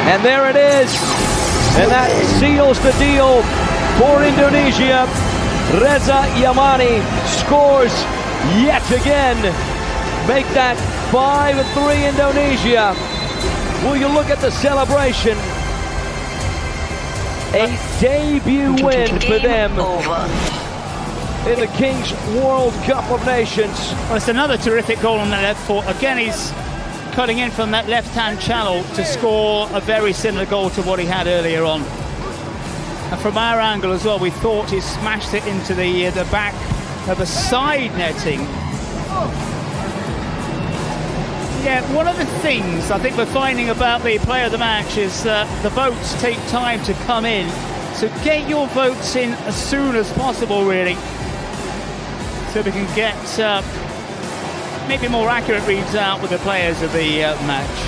And there it is. And that seals the deal for Indonesia. Reza Yamani scores yet again. Make that 5-3 Indonesia. Will you look at the celebration? A debut win for them in the Kings World Cup of Nations. Well, it's another terrific goal on the left foot. Again, he's cutting in from that left-hand channel to score a very similar goal to what he had earlier on. And from our angle as well, we thought he smashed it into the back of the side netting. Yeah, one of the things I think we're finding about the player of the match is that the votes take time to come in. So get your votes in as soon as possible, really, so we can get maybe more accurate reads out with the players of the match.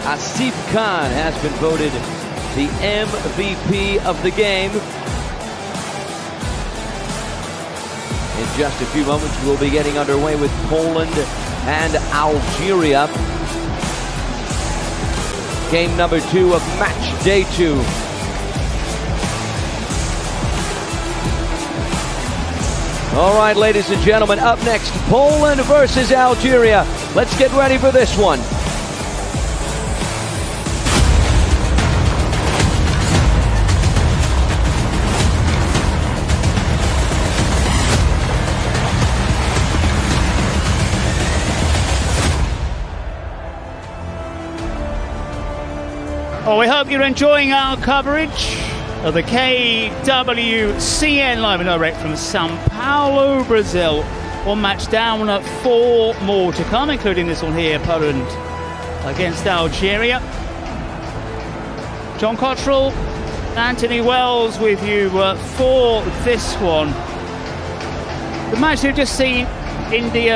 Asif Khan has been voted the MVP of the game. In just a few moments, we'll be getting underway with Poland and Algeria. Game number 2 of match day 2. All right, ladies and gentlemen, up next, Poland versus Algeria. Let's get ready for this one. Well, we hope you're enjoying our coverage of the KWCN live and direct from Sao Paulo, Brazil. One match down, 4 more to come, including this one here, Poland against Algeria. John Cottrell, Anthony Wells with you for this one. The match we've just seen, India